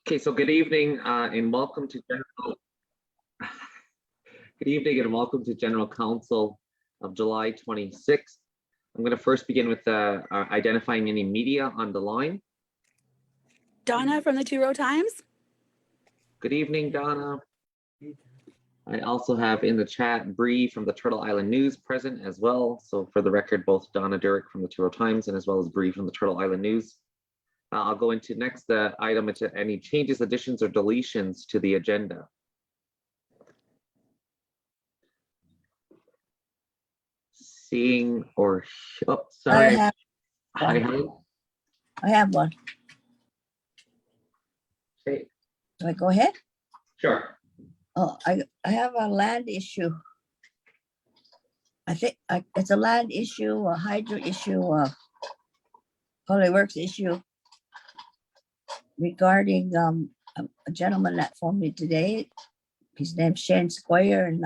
Okay, so good evening and welcome to General Council of July 26th. I'm going to first begin with identifying any media on the line. Donna from the Two Row Times. Good evening, Donna. I also have in the chat Bree from the Turtle Island News present as well. So for the record, both Donna Durick from the Two Row Times and as well as Bree from the Turtle Island News. I'll go into next item into any changes, additions, or deletions to the agenda. Seeing or, oh, sorry. I have one. Okay. Do I go ahead? Sure. Oh, I have a land issue. I think it's a land issue, a hydro issue, a public works issue regarding a gentleman that phoned me today. His name's Shane Squire, and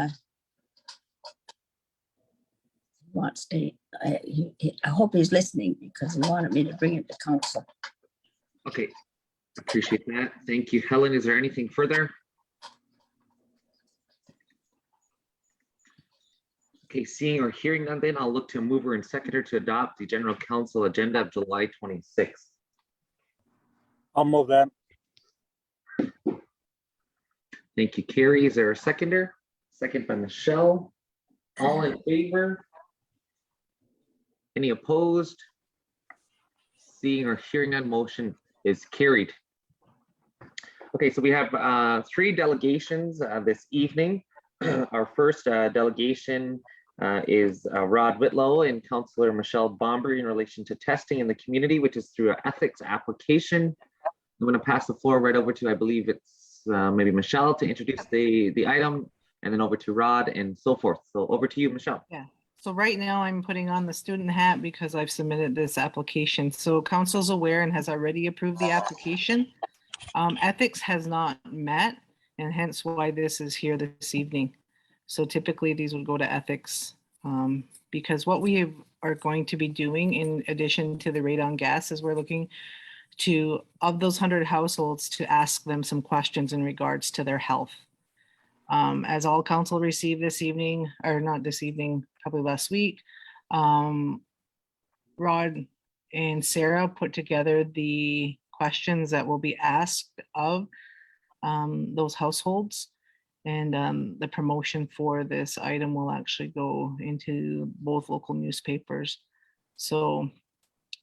wants to. I hope he's listening because he wanted me to bring it to council. Okay, appreciate that. Thank you, Helen. Is there anything further? Okay, seeing or hearing none, then I'll look to a mover and seconder to adopt the General Council agenda of July 26th. I'll move that. Thank you, Carrie. Is there a seconder? Second by Michelle. All in favor? Any opposed? Seeing or hearing none, motion is carried. Okay, so we have three delegations this evening. Our first delegation is Rod Whitlow and Councillor Michelle Bomber in relation to testing in the community, which is through an ethics application. I'm going to pass the floor right over to, I believe it's maybe Michelle to introduce the item, and then over to Rod and so forth. So over to you, Michelle. Yeah. So right now I'm putting on the student hat because I've submitted this application. So council's aware and has already approved the application. Ethics has not met, and hence why this is here this evening. So typically these would go to ethics because what we are going to be doing in addition to the radon gas is we're looking to, of those 100 households, to ask them some questions in regards to their health. As all council received this evening, or not this evening, probably last week, Rod and Sarah put together the questions that will be asked of those households. And the promotion for this item will actually go into both local newspapers. So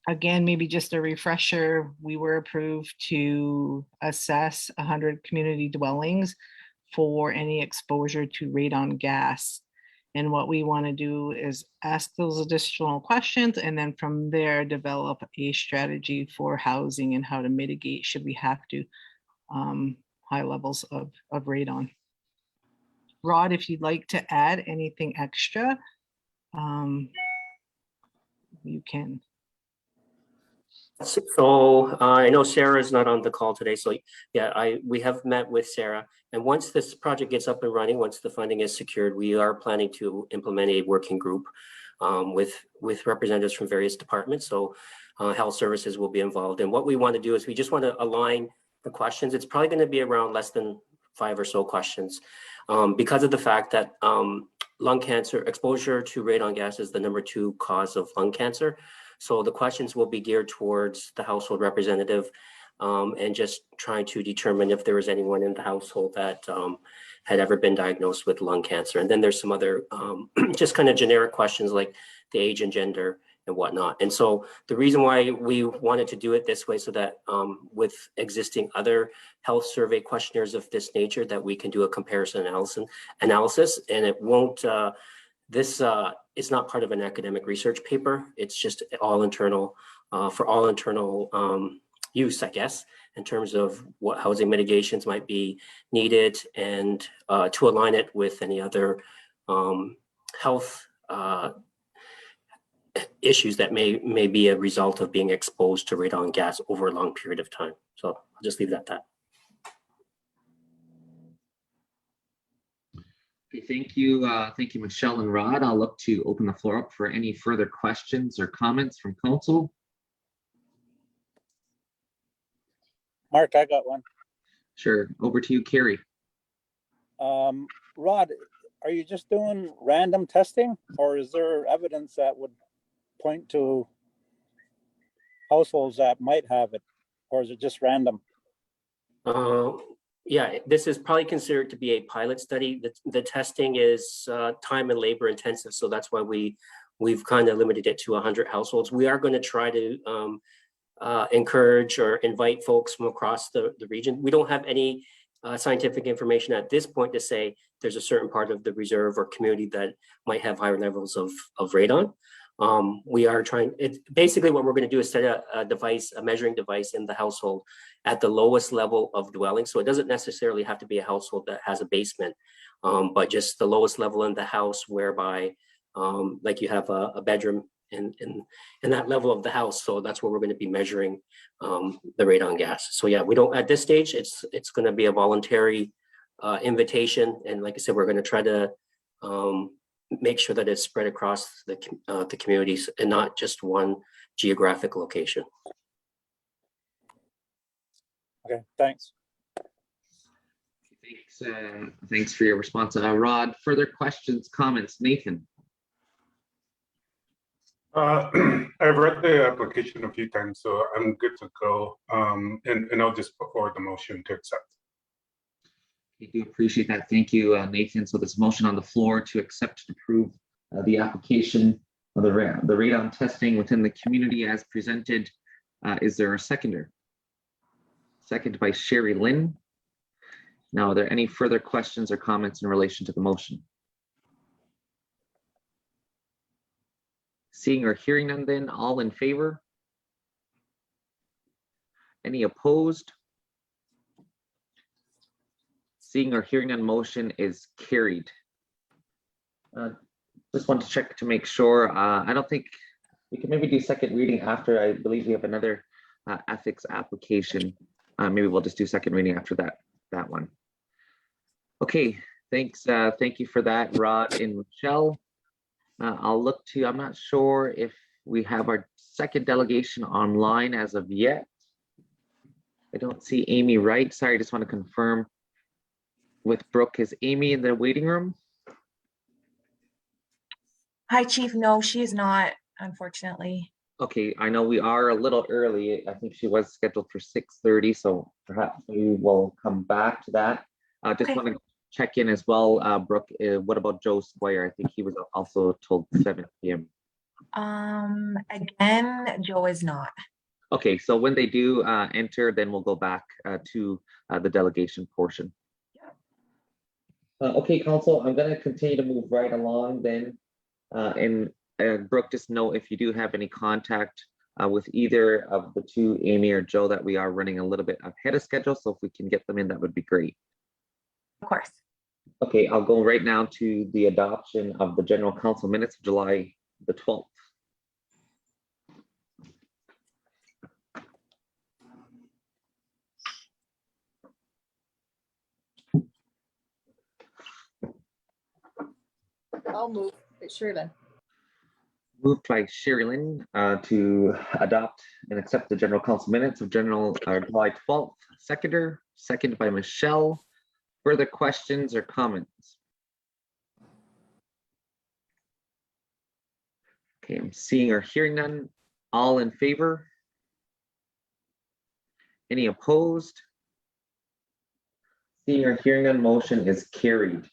again, maybe just a refresher, we were approved to assess 100 community dwellings for any exposure to radon gas. And what we want to do is ask those additional questions and then from there develop a strategy for housing and how to mitigate should we have to high levels of radon. Rod, if you'd like to add anything extra, you can. So I know Sarah is not on the call today, so yeah, we have met with Sarah, and once this project gets up and running, once the funding is secured, we are planning to implement a working group with representatives from various departments. So health services will be involved, and what we want to do is we just want to align the questions. It's probably going to be around less than 5 or so questions because of the fact that lung cancer exposure to radon gas is the #2 cause of lung cancer. So the questions will be geared towards the household representative and just trying to determine if there was anyone in the household that had ever been diagnosed with lung cancer. And then there's some other just kind of generic questions like the age and gender and whatnot. And so the reason why we wanted to do it this way so that with existing other health survey questionnaires of this nature that we can do a comparison analysis and it won't, this is not part of an academic research paper. It's just all internal, for all internal use, I guess, in terms of what housing mitigations might be needed and to align it with any other health issues that may be a result of being exposed to radon gas over a long period of time. So I'll just leave it at that. Okay, thank you, Michelle and Rod. I'll look to open the floor up for any further questions or comments from council. Mark, I got one. Sure. Over to you, Carrie. Rod, are you just doing random testing, or is there evidence that would point to households that might have it, or is it just random? Yeah, this is probably considered to be a pilot study. The testing is time and labor intensive, so that's why we've kind of limited it to 100 households. We are going to try to encourage or invite folks from across the region. We don't have any scientific information at this point to say there's a certain part of the reserve or community that might have higher levels of radon. We are trying, basically what we're going to do is set a measuring device in the household at the lowest level of dwelling. So it doesn't necessarily have to be a household that has a basement, but just the lowest level in the house, whereby like you have a bedroom in that level of the house. So that's where we're going to be measuring the radon gas. So yeah, we don't, at this stage, it's going to be a voluntary invitation. And like I said, we're going to try to make sure that it's spread across the communities and not just one geographic location. Okay, thanks. Thanks for your response. Rod, further questions, comments? Nathan? I've read the application a few times, so I'm good to go. And I'll just put forward the motion to accept. I do appreciate that. Thank you, Nathan. So this motion on the floor to accept and approve the application of the radon testing within the community as presented. Is there a seconder? Second by Sherry Lynn. Now, are there any further questions or comments in relation to the motion? Seeing or hearing none, then all in favor? Any opposed? Seeing or hearing none, motion is carried. Just want to check to make sure. I don't think we can maybe do second reading after. I believe we have another ethics application. Maybe we'll just do second reading after that one. Okay, thanks. Thank you for that, Rod and Michelle. I'll look to, I'm not sure if we have our second delegation online as of yet. I don't see Amy Wright. Sorry, I just want to confirm with Brooke. Is Amy in the waiting room? Hi, Chief. No, she is not, unfortunately. Okay, I know we are a little early. I think she was scheduled for 6:30, so perhaps we will come back to that. I just want to check in as well, Brooke. What about Joe Squire? I think he was also told 7 p.m. Again, Joe is not. Okay, so when they do enter, then we'll go back to the delegation portion. Okay, Council, I'm going to continue to move right along then. And Brooke, just know if you do have any contact with either of the two, Amy or Joe, that we are running a little bit ahead of schedule. So if we can get them in, that would be great. Of course. Okay, I'll go right now to the adoption of the General Council minutes of July the 12th. I'll move. It's Sherlyn. Moved by Sherlyn to adopt and accept the General Council minutes of July 12th. Second by Michelle. Further questions or comments? Okay, I'm seeing or hearing none. All in favor? Any opposed? Seeing or hearing none, motion is carried.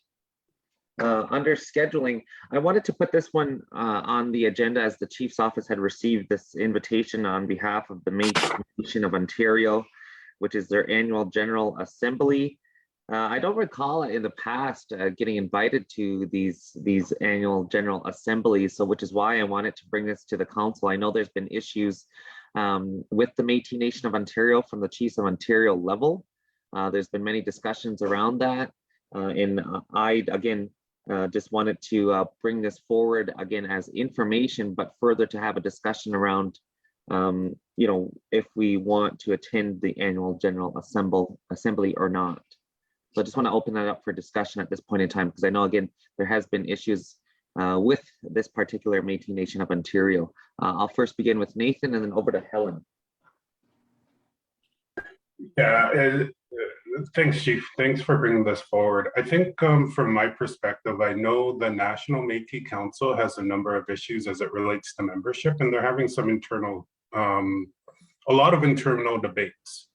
Under scheduling, I wanted to put this one on the agenda as the Chief's office had received this invitation on behalf of the Métis Nation of Ontario, which is their annual General Assembly. I don't recall in the past getting invited to these annual General Assemblies, so which is why I wanted to bring this to the Council. I know there's been issues with the Métis Nation of Ontario from the Chiefs of Ontario level. There's been many discussions around that, and I, again, just wanted to bring this forward again as information, but further to have a discussion around, you know, if we want to attend the annual General Assembly or not. So I just want to open that up for discussion at this point in time, because I know, again, there has been issues with this particular Métis Nation of Ontario. I'll first begin with Nathan and then over to Helen. Yeah, Thanks, Chief. Thanks for bringing this forward. I think from my perspective, I know the National Métis Council has a number of issues as it relates to membership, and they're having some internal, a lot of internal debates.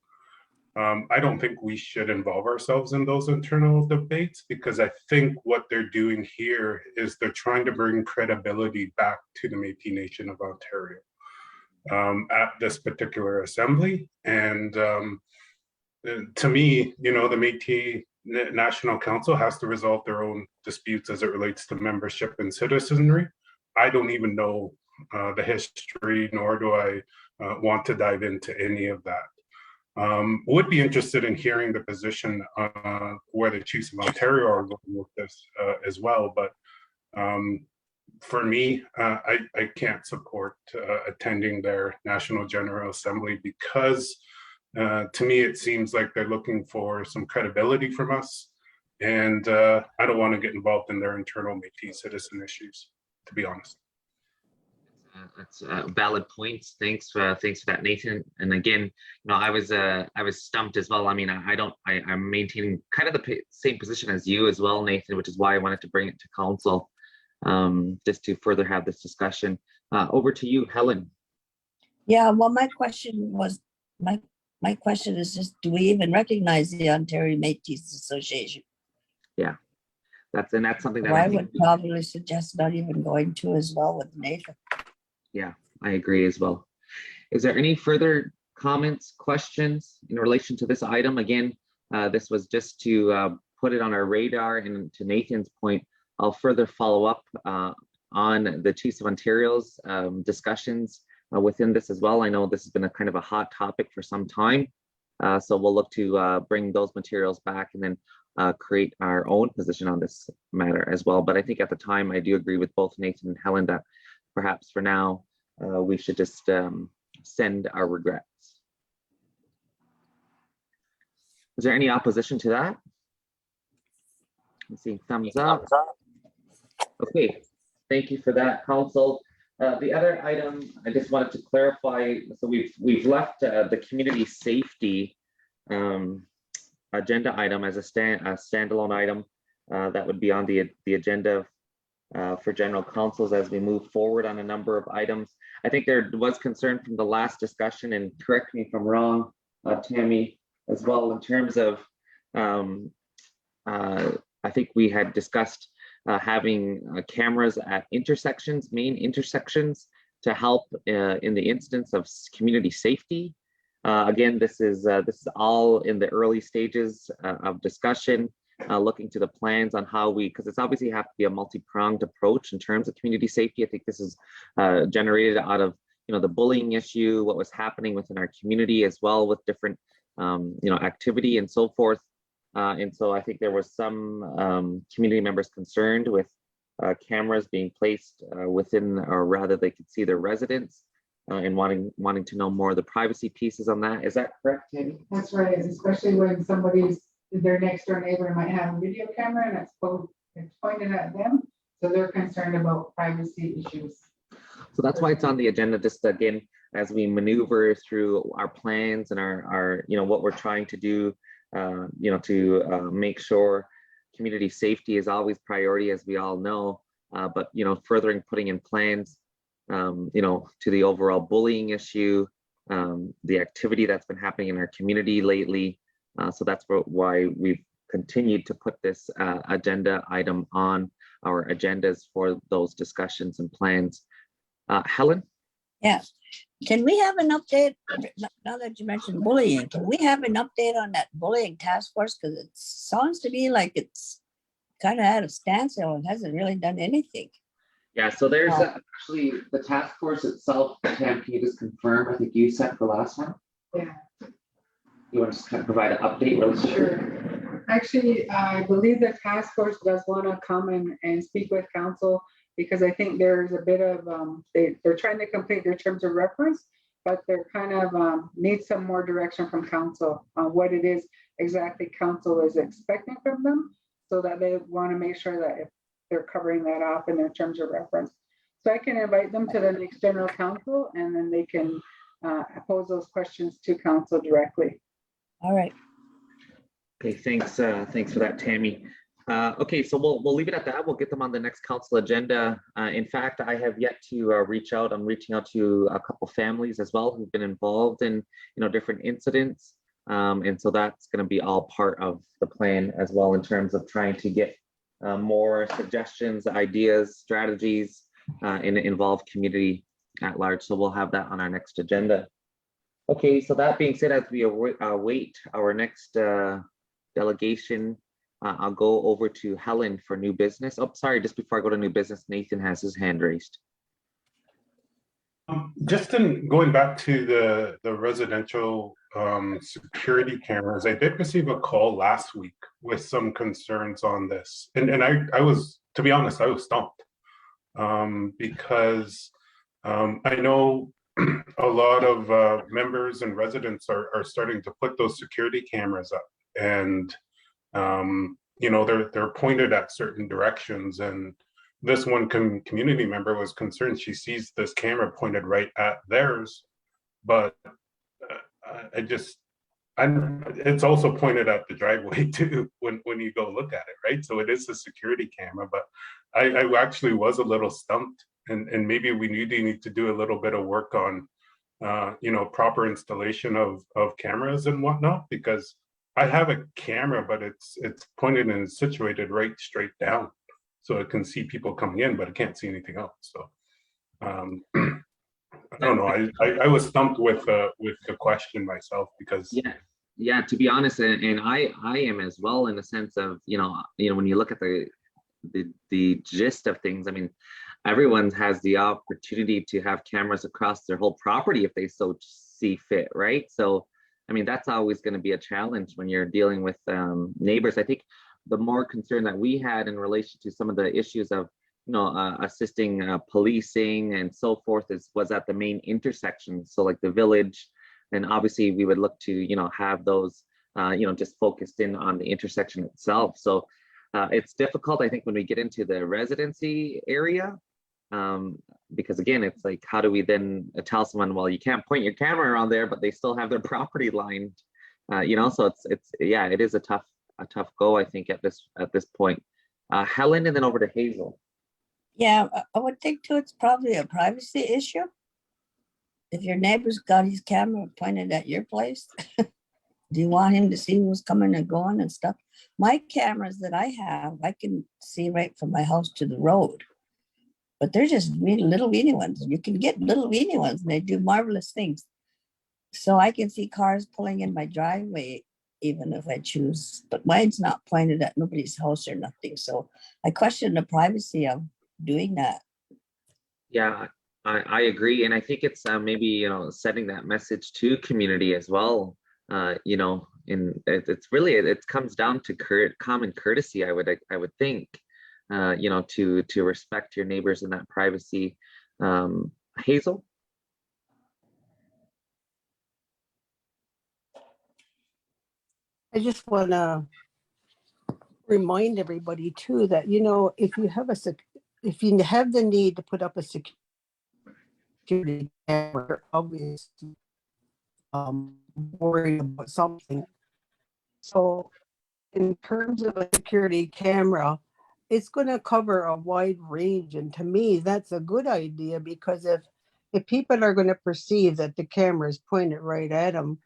I don't think we should involve ourselves in those internal debates, because I think what they're doing here is they're trying to bring credibility back to the Métis Nation of Ontario at this particular assembly. And to me, you know, the Métis National Council has to resolve their own disputes as it relates to membership and citizenry. I don't even know the history, nor do I want to dive into any of that. Would be interested in hearing the position where the Chiefs of Ontario are going with this as well. But for me, I can't support attending their National General Assembly, because to me, it seems like they're looking for some credibility from us. And I don't want to get involved in their internal Métis citizen issues, to be honest. That's valid points. Thanks for that, Nathan. And again, you know, I was stumped as well. I mean, I'm maintaining kind of the same position as you as well, Nathan, which is why I wanted to bring it to council, just to further have this discussion. Over to you, Helen. Yeah, well, my question is just, do we even recognize the Ontario Métis Association? Yeah, that's something that I would probably suggest not even going to as well with Nathan. Yeah, I agree as well. Is there any further comments, questions in relation to this item? Again, this was just to put it on our radar, and to Nathan's point, I'll further follow up on the Chiefs of Ontario's discussions within this as well. I know this has been a kind of a hot topic for some time, so we'll look to bring those materials back and then create our own position on this matter as well. But I think at the time, I do agree with both Nathan and Helen that perhaps for now, we should just send our regrets. Is there any opposition to that? I'm seeing thumbs up. Okay, thank you for that, Council. The other item, I just wanted to clarify, so we've left the community safety agenda item as a standalone item that would be on the agenda for general councils as we move forward on a number of items. I think there was concern from the last discussion, and correct me if I'm wrong, Tammy, as well, in terms of, I think we had discussed having cameras at intersections, main intersections, to help in the instance of community safety. Again, this is all in the early stages of discussion. Looking to the plans on how because it's obviously have to be a multi-pronged approach in terms of community safety. I think this is generated out of, you know, the bullying issue, what was happening within our community as well with different, you know, activity and so forth. And so I think there was some community members concerned with cameras being placed within, or rather they could see their residents and wanting to know more of the privacy pieces on that. Is that correct, Tammy? That's right, especially when somebody's, their next door neighbor might have a video camera and it's pointed at them. So they're concerned about privacy issues. So that's why it's on the agenda, just again, as we maneuver through our plans and our you know, what we're trying to do, you know, to make sure community safety is always priority, as we all know, but, you know, furthering putting in plans, you know, to the overall bullying issue, the activity that's been happening in our community lately. So that's why we've continued to put this agenda item on our agendas for those discussions and plans. Helen? Yeah. Can we have an update, now that you mentioned bullying, can we have an update on that bullying task force? Because it sounds to me like it's kind of at a standstill and hasn't really done anything. Yeah, so there's actually the task force itself. Tam, can you just confirm? I think you said the last one. Yeah. You want to just kind of provide an update really quickly? Sure. Actually, I believe the task force does want to come and speak with council, because I think there's a bit of, they're trying to complete their terms of reference, but they're kind of need some more direction from council on what it is exactly council is expecting from them, so that they want to make sure that if they're covering that off in their terms of reference. So I can invite them to the next general council, and then they can pose those questions to council directly. All right. Okay, thanks for that, Tammy. Okay, so we'll leave it at that. We'll get them on the next council agenda. In fact, I have yet to reach out. I'm reaching out to a couple families as well who've been involved in different incidents. And so that's going to be all part of the plan as well in terms of trying to get more suggestions, ideas, strategies, and involve community at large. So we'll have that on our next agenda. Okay, so that being said, as we await our next delegation, I'll go over to Helen for new business. Oh, sorry, just before I go to new business, Nathan has his hand raised. Just in going back to the residential security cameras, I did receive a call last week with some concerns on this. And I was, to be honest, I was stumped because I know a lot of members and residents are starting to put those security cameras up, and they're pointed at certain directions. And this one community member was concerned. She sees this camera pointed right at theirs, but it's also pointed at the driveway too when you go look at it, right? So it is a security camera, but I actually was a little stumped, and maybe we need to do a little bit of work on proper installation of cameras and whatnot, because I have a camera, but it's pointed and situated right straight down, so it can see people coming in, but it can't see anything else. So I don't know. I was stumped with the question myself, because yeah, to be honest, and I am as well, in the sense of when you look at the gist of things. I mean, everyone has the opportunity to have cameras across their whole property if they so see fit, right? So I mean, that's always going to be a challenge when you're dealing with neighbors. I think the more concern that we had in relation to some of the issues of assisting policing and so forth was at the main intersections, so like the village, and obviously we would look to have those just focused in on the intersection itself. So it's difficult, I think, when we get into the residency area, because again, it's like, how do we then tell someone, well, you can't point your camera around there, but they still have their property lined, so it is a tough go, I think, at this point. Helen, and then over to Hazel. Yeah, I would think too, it's probably a privacy issue. If your neighbor's got his camera pointed at your place, do you want him to see who's coming and going and stuff? My cameras that I have, I can see right from my house to the road, but they're just little weeny ones. You can get little weeny ones and they do marvelous things. So I can see cars pulling in my driveway, even if I choose, but mine's not pointed at nobody's house or nothing. So I question the privacy of doing that. Yeah, I agree. And I think it's maybe, setting that message to community as well. And it's really, it comes down to common courtesy, I would think, to respect your neighbors and that privacy. Hazel? I just want to remind everybody too that, if you have the need to put up a security camera, obviously worried about something. So in terms of a security camera, it's going to cover a wide range. And to me, that's a good idea, because if people are going to perceive that the camera is pointed right at them,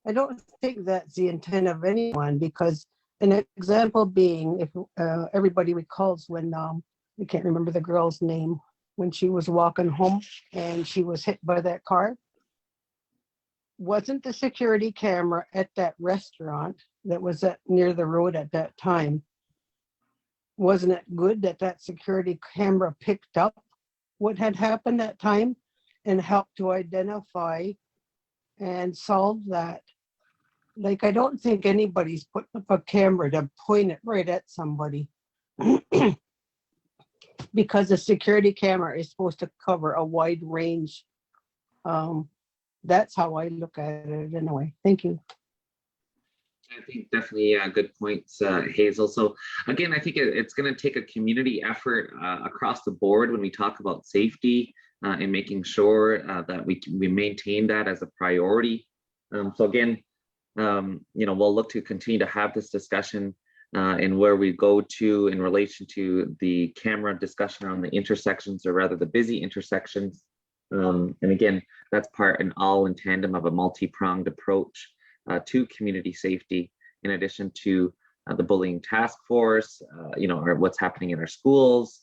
I don't think that's the intent of anyone, because an example being, if everybody recalls when, I can't remember the girl's name, when she was walking home and she was hit by that car. Wasn't the security camera at that restaurant that was near the road at that time, wasn't it good that security camera picked up what had happened that time and helped to identify and solve that? Like, I don't think anybody's putting up a camera to point it right at somebody because a security camera is supposed to cover a wide range. That's how I look at it anyway. Thank you. I think definitely good points, Hazel. So again, I think it's going to take a community effort across the board when we talk about safety and making sure that we maintain that as a priority. So again, we'll look to continue to have this discussion and where we go to in relation to the camera discussion on the intersections, or rather the busy intersections. And again, that's part and all in tandem of a multi-pronged approach to community safety, in addition to the bullying task force, or what's happening in our schools,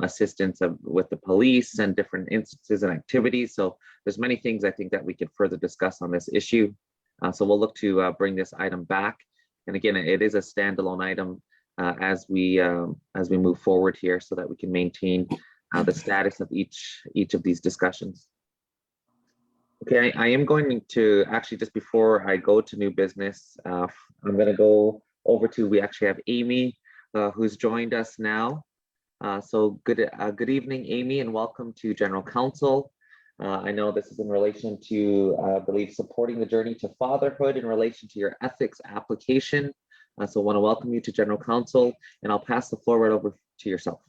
assistance with the police and different instances and activities. So there's many things I think that we could further discuss on this issue. So we'll look to bring this item back. And again, it is a standalone item as we move forward here, so that we can maintain the status of each of these discussions. Okay, I am going to actually, just before I go to new business, I'm going to go over to, we actually have Amy who's joined us now. So good evening, Amy, and welcome to General Council. I know this is in relation to, I believe, supporting the journey to fatherhood in relation to your ethics application. So I want to welcome you to General Council, and I'll pass the floor right over to yourself.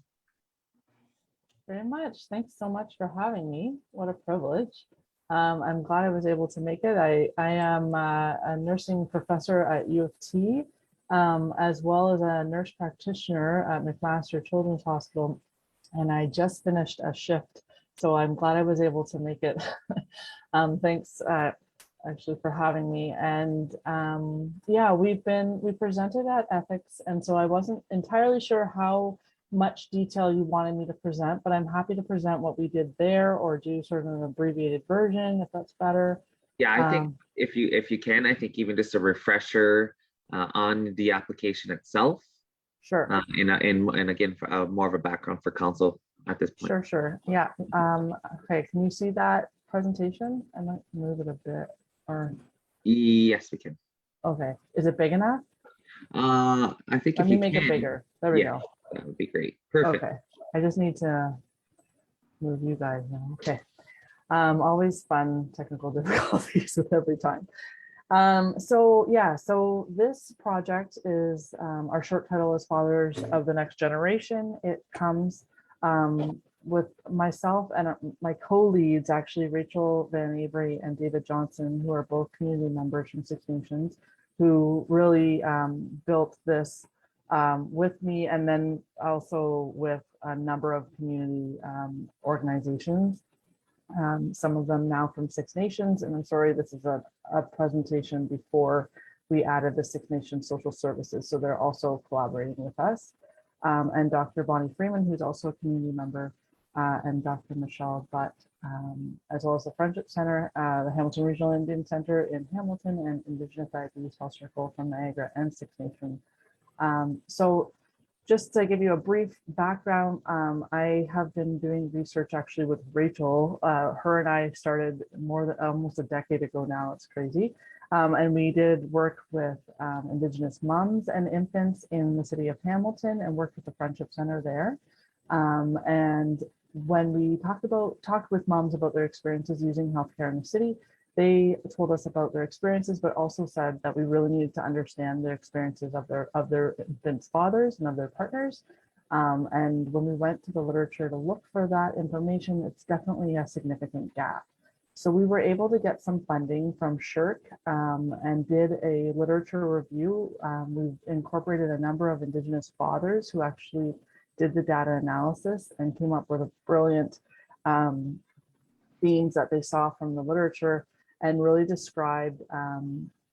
Very much. Thanks so much for having me. What a privilege. I'm glad I was able to make it. I am a nursing professor at U of T, as well as a nurse practitioner at McMaster Children's Hospital, and I just finished a shift. So I'm glad I was able to make it. Thanks actually for having me. And yeah, we presented at ethics. And so I wasn't entirely sure how much detail you wanted me to present, but I'm happy to present what we did there, or do sort of an abbreviated version if that's better. Yeah, I think if you can, I think even just a refresher on the application itself. Sure. And again, more of a background for council at this point. Sure. Yeah. Okay. Can you see that presentation? I might move it a bit. Or yes, we can. Okay. Is it big enough? I think Let if me you make can, it bigger. There we go. That would be great. Perfect. Okay. I just need to move you guys now. Okay. Always fun technical difficulties with every time. So yeah, so this project is, our short title is Fathers of the Next Generation. It comes with myself and my co-leads, actually, Rachel Van Avery and David Johnson, who are both community members from Six Nations, who really built this with me, and then also with a number of community organizations. Some of them now from Six Nations, and I'm sorry, this is a presentation before we added the Six Nations Social Services, so they're also collaborating with us. And Dr. Bonnie Freeman, who's also a community member, and Dr. Michelle Butt, as well as the Friendship Center, the Hamilton Regional Indian Center in Hamilton, and Indigenous Diabetes Health Circle from Niagara, and Six Nations. So just to give you a brief background, I have been doing research actually with Rachel. Her and I started more than almost a decade ago now. It's crazy. And we did work with Indigenous moms and infants in the city of Hamilton, and worked with the Friendship Center there. And when we talked with moms about their experiences using healthcare in the city, they told us about their experiences, but also said that we really needed to understand their experiences of their infants' fathers and of their partners. And when we went to the literature to look for that information, it's definitely a significant gap. So we were able to get some funding from SNGREC and did a literature review. We've incorporated a number of Indigenous fathers who actually did the data analysis and came up with a brilliant themes that they saw from the literature, and really described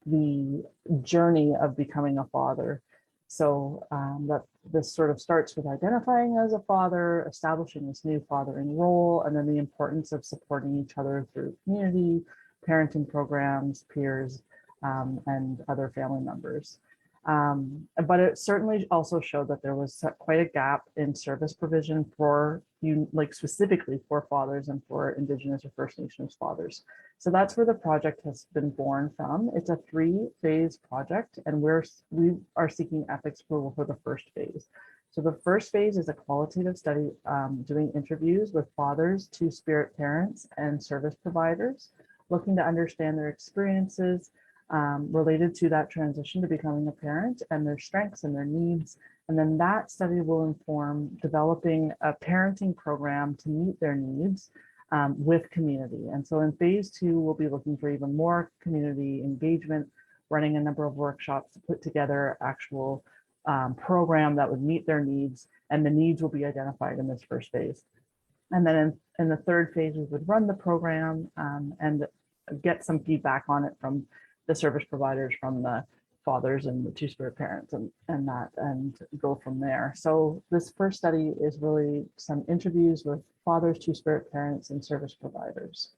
the journey of becoming a father. So that this sort of starts with identifying as a father, establishing this new fathering role, and then the importance of supporting each other through community, parenting programs, peers, and other family members. But it certainly also showed that there was quite a gap in service provision for specifically for fathers and for Indigenous or First Nations fathers. So that's where the project has been born from. It's a 3-phase project, and we are seeking ethics approval for the first phase. So the first phase is a qualitative study doing interviews with fathers, Two-Spirit parents, and service providers, looking to understand their experiences related to that transition to becoming a parent, and their strengths and their needs. And then that study will inform developing a parenting program to meet their needs with community. And so in phase 2, we'll be looking for even more community engagement running a number of workshops to put together actual program that would meet their needs, and the needs will be identified in this first phase. And then in the third phase, we would run the program and get some feedback on it from the service providers, from the fathers and the two-spirit parents and go from there. So this first study is really some interviews with fathers, two-spirit parents, and service providers.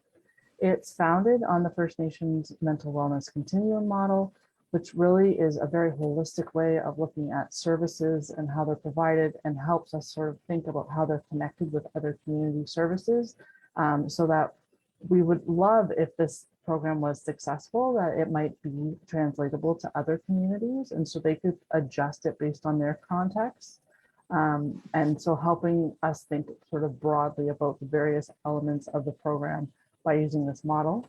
It's founded on the First Nations mental wellness continuum model, which really is a very holistic way of looking at services and how they're provided, and helps us sort of think about how they're connected with other community services, so that we would love, if this program was successful, that it might be translatable to other communities, and so they could adjust it based on their context. And so helping us think sort of broadly about the various elements of the program by using this model.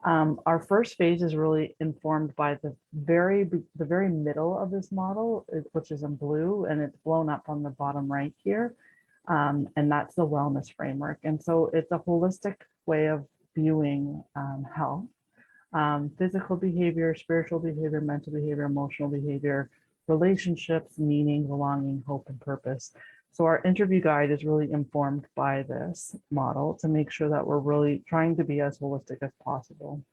Our first phase is really informed by the very middle of this model, which is in blue, and it's blown up on the bottom right here. And that's the wellness framework. And so it's a holistic way of viewing health, physical behavior, spiritual behavior, mental behavior, emotional behavior, relationships, meaning, belonging, hope, and purpose. So our interview guide is really informed by this model to make sure that we're really trying to be as holistic as possible.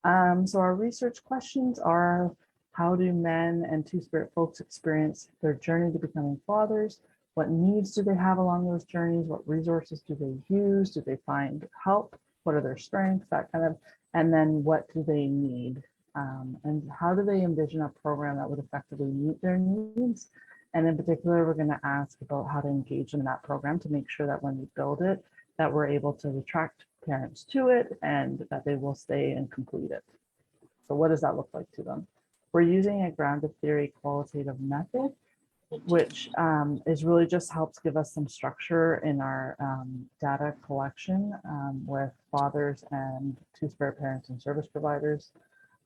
So our research questions are: how do men and two-spirit folks experience their journey to becoming fathers? What needs do they have along those journeys? What resources do they use? Do they find help? What are their strengths? That kind of, and then what do they need? And how do they envision a program that would effectively meet their needs? And in particular, we're going to ask about how to engage in that program to make sure that when we build it, that we're able to attract parents to it and that they will stay and complete it. So what does that look like to them? We're using a grounded theory qualitative method, which is really just helps give us some structure in our data collection with fathers and two-spirit parents and service providers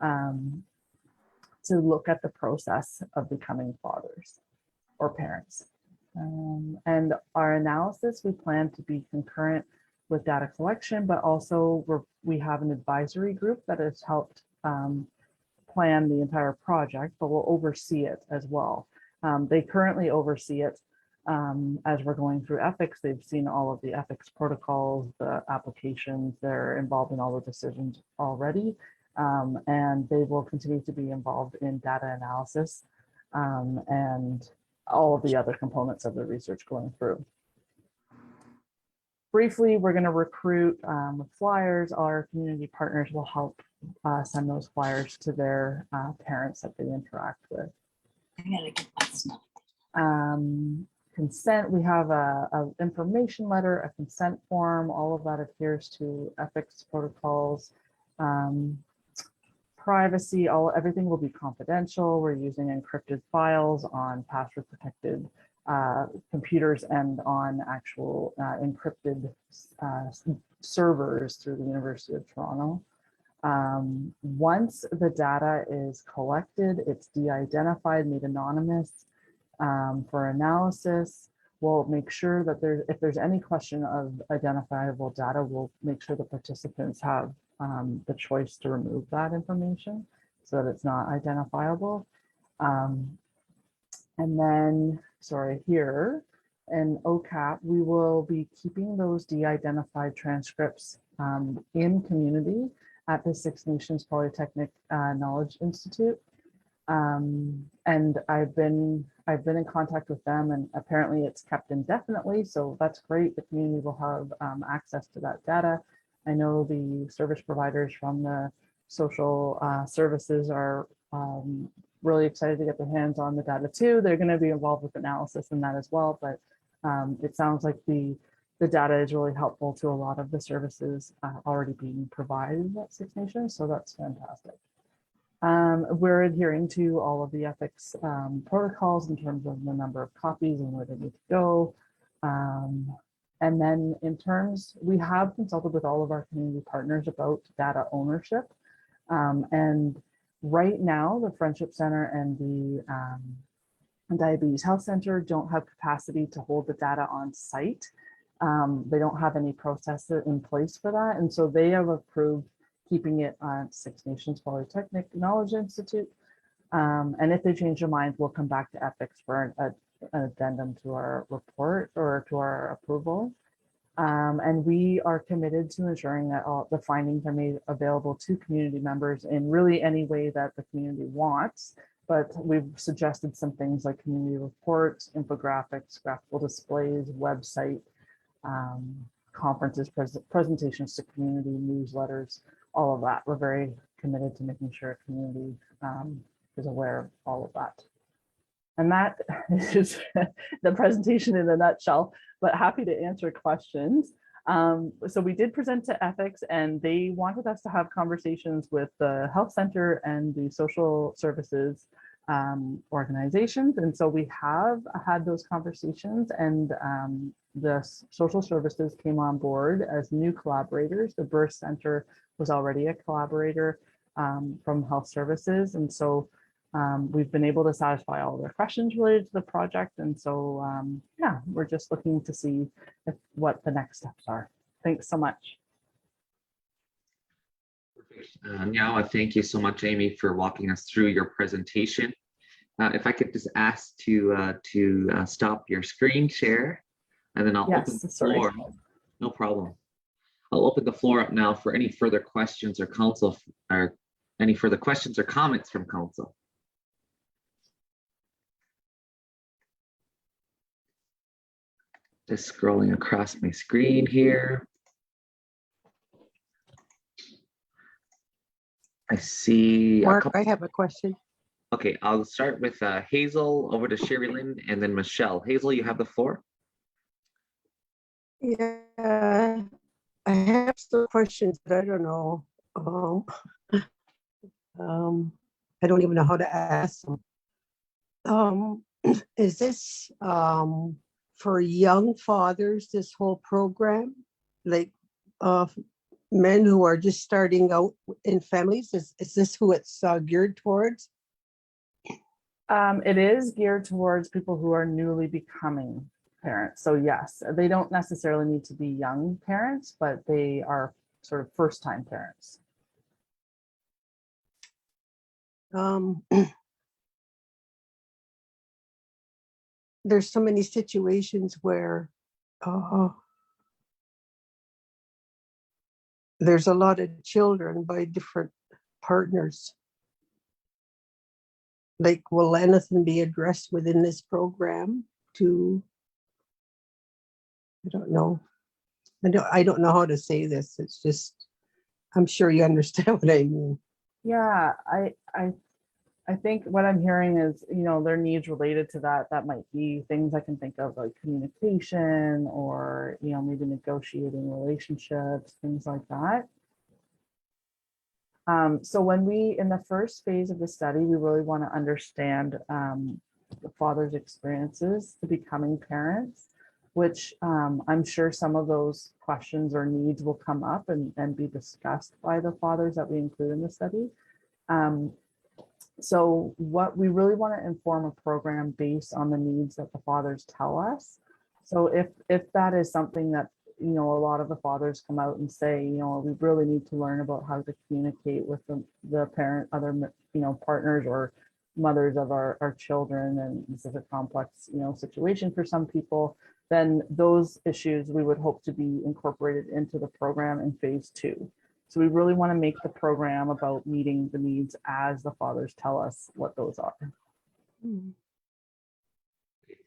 to look at the process of becoming fathers or parents. And our analysis, we plan to be concurrent with data collection, but also we have an advisory group that has helped plan the entire project, but will oversee it as well. They currently oversee it as we're going through ethics. They've seen all of the ethics protocols, the applications, they're involved in all the decisions already. And they will continue to be involved in data analysis and all of the other components of the research going through. Briefly, we're going to recruit with flyers. Our community partners will help send those flyers to their parents that they interact with. I gotta get my stuff. Consent, we have a information letter, a consent form, all of that adheres to ethics protocols. Privacy, everything will be confidential. We're using encrypted files on password protected computers and on actual encrypted servers through the University of Toronto. Once the data is collected, it's de-identified, made anonymous for analysis. We'll make sure that if there's any question of identifiable data, we'll make sure the participants have the choice to remove that information so that it's not identifiable. And then, sorry, here in OCAP, we will be keeping those de-identified transcripts in community at the Six Nations Polytechnic Knowledge Institute. And I've been in contact with them, and apparently it's kept indefinitely, so that's great. The community will have access to that data. I know the service providers from the social services are really excited to get their hands on the data too. They're going to be involved with analysis in that as well, but it sounds like the data is really helpful to a lot of the services already being provided at Six Nations, so that's fantastic. We're adhering to all of the ethics protocols in terms of the number of copies and where they need to go. And then in terms, we have consulted with all of our community partners about data ownership. And right now, the Friendship Center and the Diabetes Health Center don't have capacity to hold the data on site. They don't have any process in place for that. And so they have approved keeping it on Six Nations Polytechnic Knowledge Institute. And if they change their mind, we'll come back to ethics for an addendum to our report or to our approval. And we are committed to ensuring that all the findings are made available to community members in really any way that the community wants. But we've suggested some things like community reports, infographics, graphical displays, website, conferences, presentations to community, newsletters, all of that. We're very committed to making sure community is aware of all of that. And that is the presentation in a nutshell, but happy to answer questions. So we did present to ethics, and they wanted us to have conversations with the health center and the social services organizations. And so we have had those conversations, and the social services came on board as new collaborators. The birth center was already a collaborator from health services. And so we've been able to satisfy all their questions related to the project. And so, yeah, we're just looking to see what the next steps are. Thanks so much. Now, thank you so much, Amy, for walking us through your presentation. If I could just ask to stop your screen share, and then I'll open the floor. No problem. I'll open the floor up now for any further questions or council, or any further questions or comments from council. Just scrolling across my screen here. I see. Mark, I have a question. Okay, I'll start with Hazel, over to Sherry Lynn, and then Michelle. Hazel, you have the floor. Yeah, I have some questions, but I don't know. I don't even know how to ask them. Is this for young fathers, this whole program, like men who are just starting out in families? Is this who it's geared towards? It is geared towards people who are newly becoming parents. So yes, they don't necessarily need to be young parents, but they are sort of first-time parents. There's so many situations where there's a lot of children by different partners. Like, will anything be addressed within this program to, I don't know. I don't know how to say this. It's just, I'm sure you understand what I mean. Yeah, I think what I'm hearing is, you know, their needs related to that might be things I can think of, like communication, or, you know, maybe negotiating relationships, things like that. So when we, in the first phase of the study, we really want to understand the father's experiences to becoming parents, which I'm sure some of those questions or needs will come up and be discussed by the fathers that we include in the study. So what we really want to inform a program based on the needs that the fathers tell us. So if that is something that, you know, a lot of the fathers come out and say, you know, we really need to learn about how to communicate with the parent, other, you know, partners or mothers of our children, and this is a complex, you know, situation for some people, then those issues we would hope to be incorporated into the program in phase 2. So we really want to make the program about meeting the needs as the fathers tell us what those are.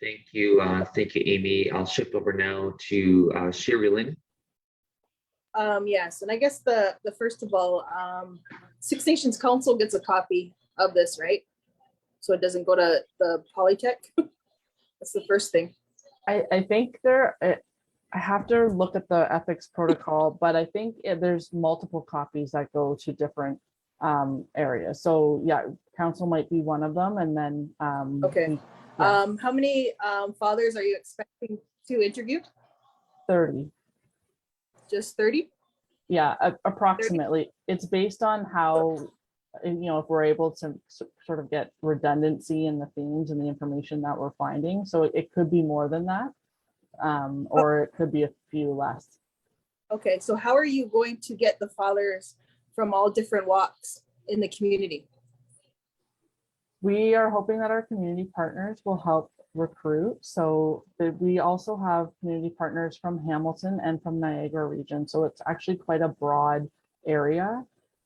Thank you, Amy. I'll shift over now to Sherry Lynn. Yes, and I guess the first of all, Six Nations Council gets a copy of this, right? So it doesn't go to the Polytech. That's the first thing. I think I have to look at the ethics protocol, but I think there's multiple copies that go to different areas. So yeah, council might be one of them, and then okay. Yeah. How many fathers are you expecting to interview? 30. Just 30? Yeah, approximately. 30? It's based on how, you know, if we're able to sort of get redundancy in the themes and the information that we're finding. So it could be more than that, or it could be a few less. Okay, so how are you going to get the fathers from all different walks in the community. We are hoping that our community partners will help recruit. So we also have community partners from Hamilton and from Niagara region. So it's actually quite a broad area.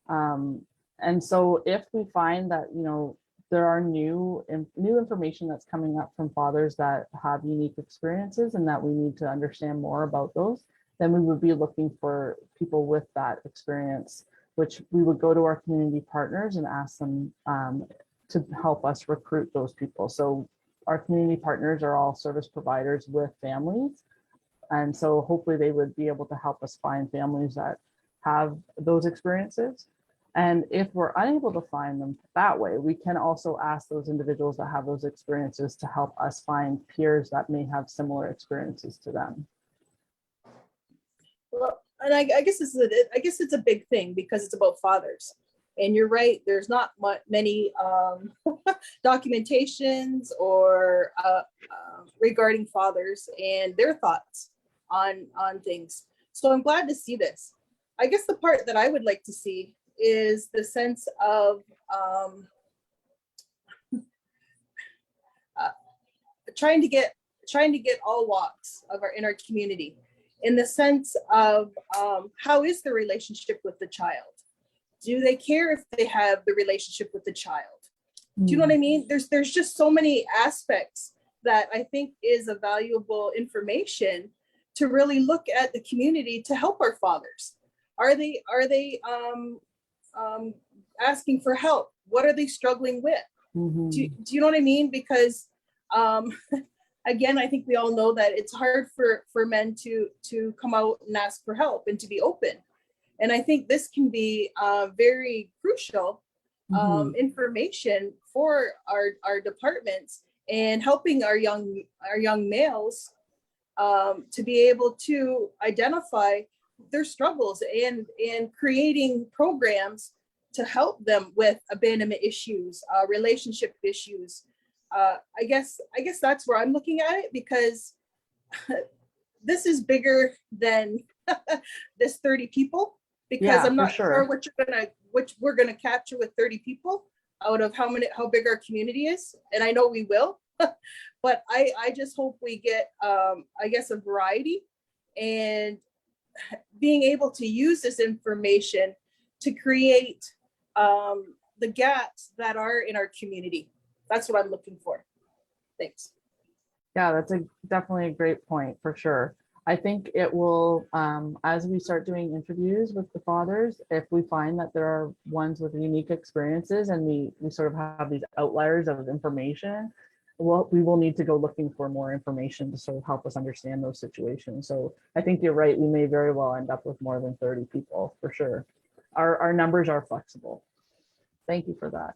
And so if we find that, you know, there are new information that's coming up from fathers that have unique experiences and that we need to understand more about those, then we would be looking for people with that experience, which we would go to our community partners and ask them to help us recruit those people. So our community partners are all service providers with families. And so hopefully they would be able to help us find families that have those experiences. And if we're unable to find them that way, we can also ask those individuals that have those experiences to help us find peers that may have similar experiences to them. Well, and I guess I guess it's a big thing because it's about fathers. And you're right, there's not many documentations or regarding fathers and their thoughts on things. So I'm glad to see this. I guess the part that I would like to see is the sense of trying to get all walks of in our community, in the sense of how is the relationship with the child? Do they care if they have the relationship with the child? Do you know what I mean? There's just so many aspects that I think is a valuable information to really look at the community to help our fathers. Are they asking for help? What are they struggling with? Do you know what I mean? Because again, I think we all know that it's hard for men to come out and ask for help and to be open. And I think this can be very crucial information for our departments and helping our young males to be able to identify their struggles and creating programs to help them with abandonment issues, relationship issues. I guess that's where I'm looking at it, because this is bigger than this 30 people. Because I'm not sure what we're gonna capture with 30 people out of how big our community is, and I know we will. But I just hope we get I guess a variety, and being able to use this information to create the gaps that are in our community. That's what I'm looking for. Thanks. Yeah, that's definitely a great point for sure. I think it will, as we start doing interviews with the fathers, if we find that there are ones with unique experiences and we sort of have these outliers of information, we will need to go looking for more information to sort of help us understand those situations. So I think you're right. We may very well end up with more than 30 people for sure. Our numbers are flexible. Thank you for that.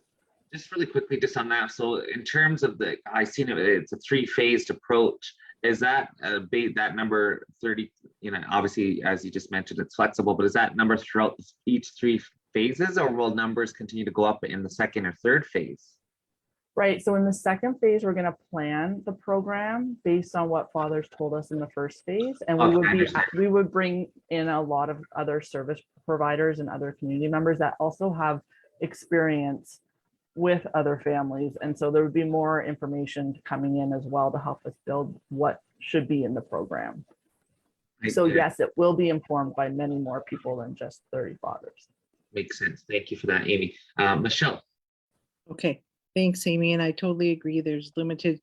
Just really quickly, just on that. So in terms of I seen it's a 3-phased approach. Is that that number 30, you know, obviously, as you just mentioned, it's flexible, but is that number throughout each 3 phases, or will numbers continue to go up in the second or third phase? Right, so in the second phase, we're gonna plan the program based on what fathers told us in the first phase. And we would bring in a lot of other service providers and other community members that also have experience with other families. And so there would be more information coming in as well to help us build what should be in the program. So yes, it will be informed by many more people than just 30 fathers. Makes sense. Thank you for that, Amy. Michelle. Okay, thanks, Amy. And I totally agree. There's limited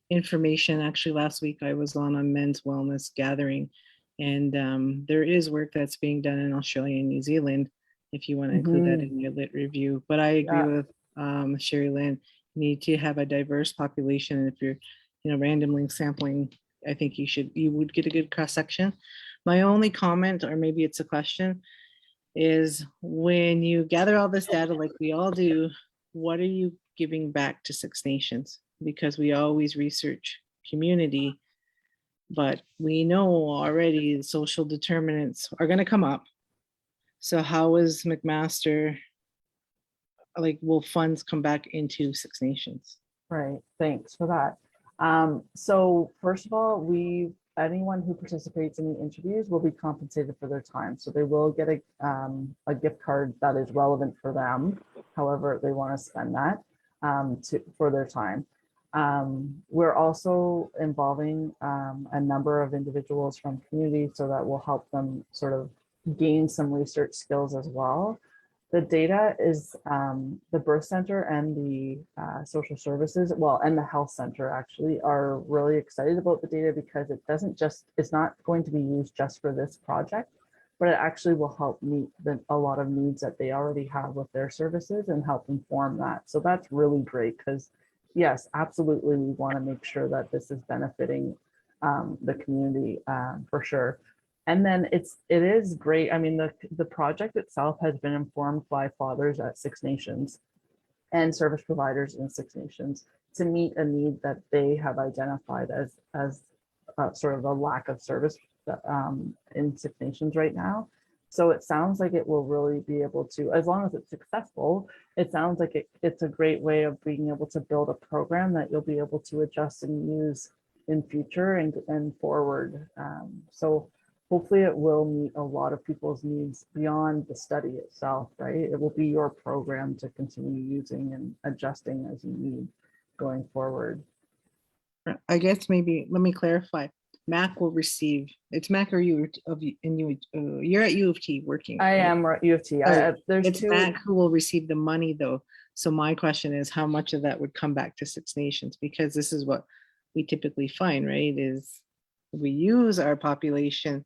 information. Actually, last week I was on a men's wellness gathering, and there is work that's being done in Australia and New Zealand, if you want to include that in your lit review. But I agree with Sherry Lynn. You need to have a diverse population, and if you're, you know, randomly sampling, I think you would get a good cross section. My only comment, or maybe it's a question, is when you gather all this data like we all do, what are you giving back to Six Nations? Because we always research community, but we know already the social determinants are going to come up. So how is McMaster, like, will funds come back into Six Nations? Right, thanks for that. So first of all, we anyone who participates in the interviews will be compensated for their time. So they will get a gift card that is relevant for them, however they want to spend that for their time. We're also involving a number of individuals from community, so that will help them sort of gain some research skills as well. The data is the birth center and the social services, well, and the health center actually are really excited about the data, because it's not going to be used just for this project, but it actually will help meet a lot of needs that they already have with their services and help inform that. So that's really great, because yes, absolutely, we want to make sure that this is benefiting the community for sure. And then it is great. I mean, the project itself has been informed by fathers at Six Nations and service providers in Six Nations to meet a need that they have identified as sort of a lack of service in Six Nations right now. So it sounds like it will really be able to, as long as it's successful, it sounds like it's a great way of being able to build a program that you'll be able to adjust and use in future and forward. So hopefully it will meet a lot of people's needs beyond the study itself, right? It will be your program to continue using and adjusting as you need going forward. I guess maybe, let me clarify. Mac will receive, it's Mac or you, you're at U of T working. I right? am at U of T. There's It's two. Mac who will receive the money though. So my question is, how much of that would come back to Six Nations? Because this is what we typically find, right? Is we use our population,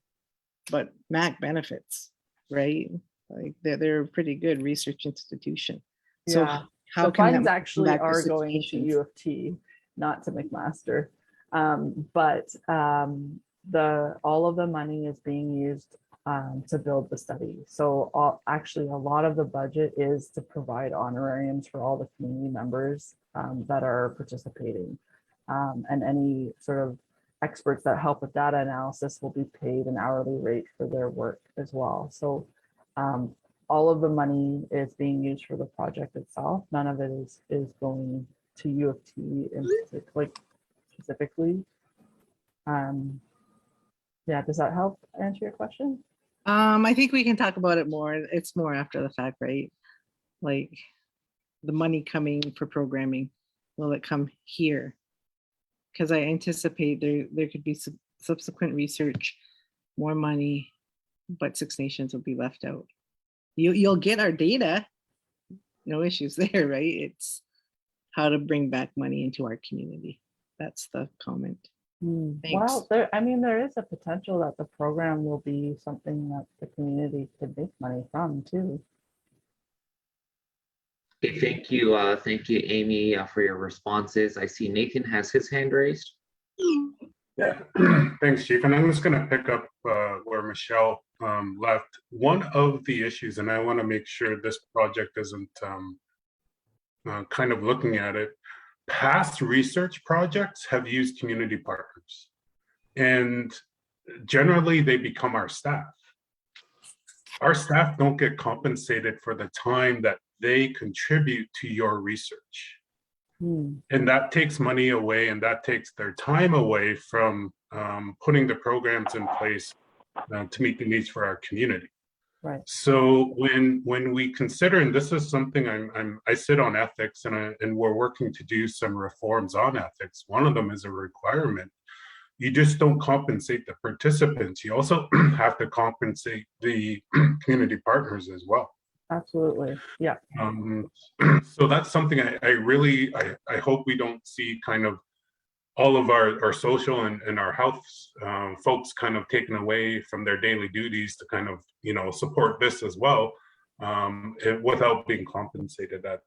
but Mac benefits, right? Like they're a pretty good research institution. So Yeah. how The can funds that actually back to are Six going to Nations? U of T, not to McMaster. But all of the money is being used to build the study. So actually a lot of the budget is to provide honorariums for all the community members that are participating. And any sort of experts that help with data analysis will be paid an hourly rate for their work as well. So all of the money is being used for the project itself. None of it is going to U of T specifically. Yeah, does that help answer your question? I think we can talk about it more. It's more after the fact, right? Like the money coming for programming, will it come here? Because I anticipate there could be subsequent research, more money, but Six Nations will be left out. You'll get our data, no issues there, right? It's how to bring back money into our community. That's the comment. Thanks. Well, there is a potential that the program will be something that the community could make money from too. Okay, thank you, Amy, for your responses. I see Nathan has his hand raised. Yeah, thanks, Chief. And I'm just going to pick up where Michelle left. One of the issues, and I want to make sure this project isn't kind of looking at it, past research projects have used community partners, and generally they become our staff. Our staff don't get compensated for the time that they contribute to your research. And that takes money away, and that takes their time away from putting the programs in place to meet the needs for our community. Right. So when we consider, and this is something I sit on ethics, and we're working to do some reforms on ethics. One of them is a requirement. You just don't compensate the participants. You also have to compensate the community partners as well. Absolutely. Yeah. So that's something I hope we don't see kind of all of our social and our health folks kind of taken away from their daily duties to kind of, support this as well, without being compensated at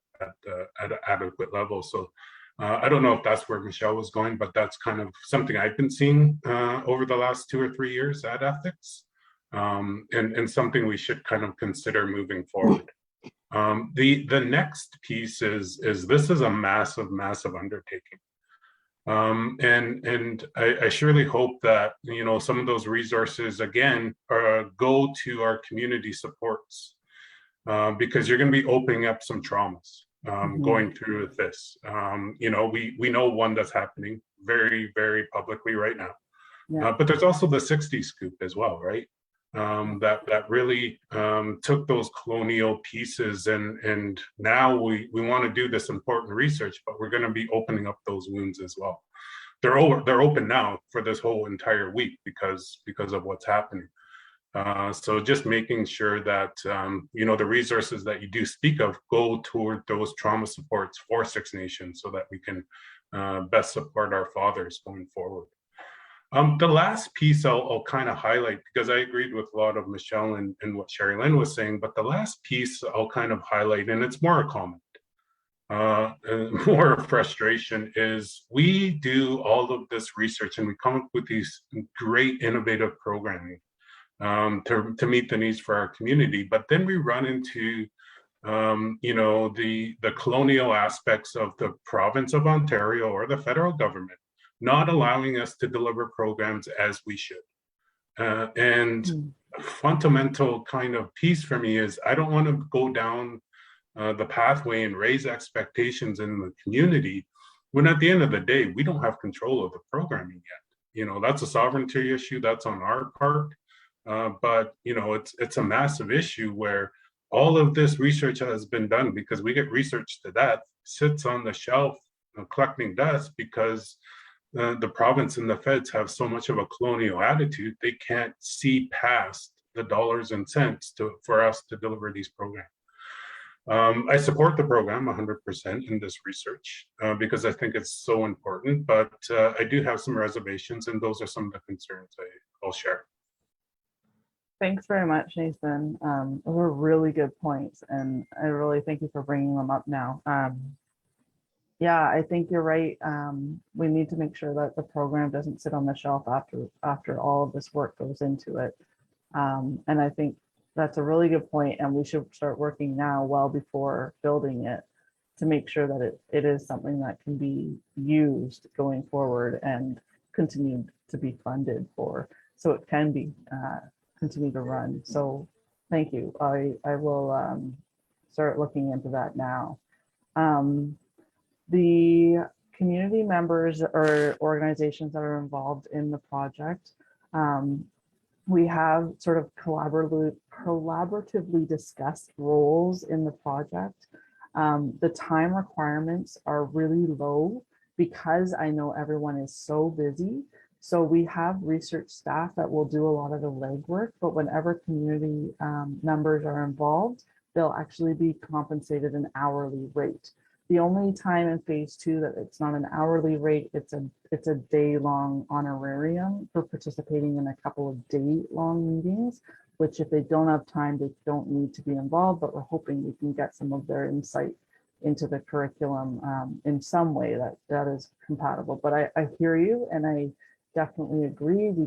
an adequate level. So I don't know if that's where Michelle was going, but that's kind of something I've been seeing over the last 2 or 3 years at ethics, and something we should kind of consider moving forward. The next piece is this is a massive undertaking. And I surely hope that, some of those resources, again, go to our community supports, because you're going to be opening up some traumas going through with this. We know one that's happening very, very publicly right now. Yeah. But there's also the 60s scoop as well, right? That really took those colonial pieces, and now we want to do this important research, but we're going to be opening up those wounds as well. They're open now for this whole entire week because of what's happening. So just making sure that you know, the resources that you do speak of go toward those trauma supports for Six Nations so that we can best support our fathers going forward. The last piece I'll kind of highlight, because I agreed with a lot of Michelle and what Sherry Lynn was saying, but the last piece I'll kind of highlight, and it's more a comment, and more frustration, is we do all of this research and we come up with these great innovative programming to meet the needs for our community, but then we run into you know, the colonial aspects of the province of Ontario or the federal government not allowing us to deliver programs as we should. And a fundamental kind of piece for me is I don't want to go down the pathway and raise expectations in the community when at the end of the day, we don't have control of the programming yet. You know, that's a sovereignty issue, that's on our part. But, you know, it's a massive issue where all of this research has been done because we get research to death, sits on the shelf collecting dust because the province and the feds have so much of a colonial attitude, they can't see past the dollars and cents for us to deliver these programs. I support the program 100% in this research because I think it's so important, but I do have some reservations, and those are some of the concerns I'll share. Thanks very much, Nathan. Those were really good points, and I really thank you for bringing them up now. Yeah, I think you're right. We need to make sure that the program doesn't sit on the shelf after all of this work goes into it. And I think that's a really good point, and we should start working now well before building it to make sure that it is something that can be used going forward and continue to be funded for, so it can be continue to run. So thank you. I will start looking into that now. The community members or organizations that are involved in the project, we have sort of collaboratively discussed roles in the project. The time requirements are really low because I know everyone is so busy. So we have research staff that will do a lot of the legwork, but whenever community members are involved, they'll actually be compensated an hourly rate. The only time in phase 2 that it's not an hourly rate, it's a day-long honorarium for participating in a couple of day-long meetings, which if they don't have time, they don't need to be involved, but we're hoping we can get some of their insight into the curriculum in some way that is compatible. But I hear you, and I definitely agree. We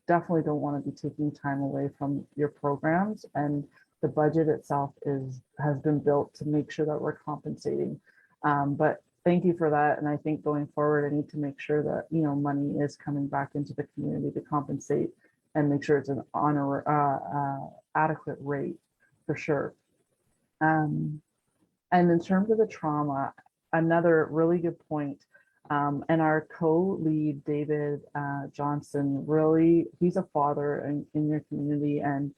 definitely don't want to be taking time away from your programs, and the budget itself has been built to make sure that we're compensating. But thank you for that. And I think going forward, I need to make sure that, you know, money is coming back into the community to compensate and make sure it's an adequate rate for sure. And in terms of the trauma, another really good point. And our co-lead, David Johnson, really, he's a father in your community and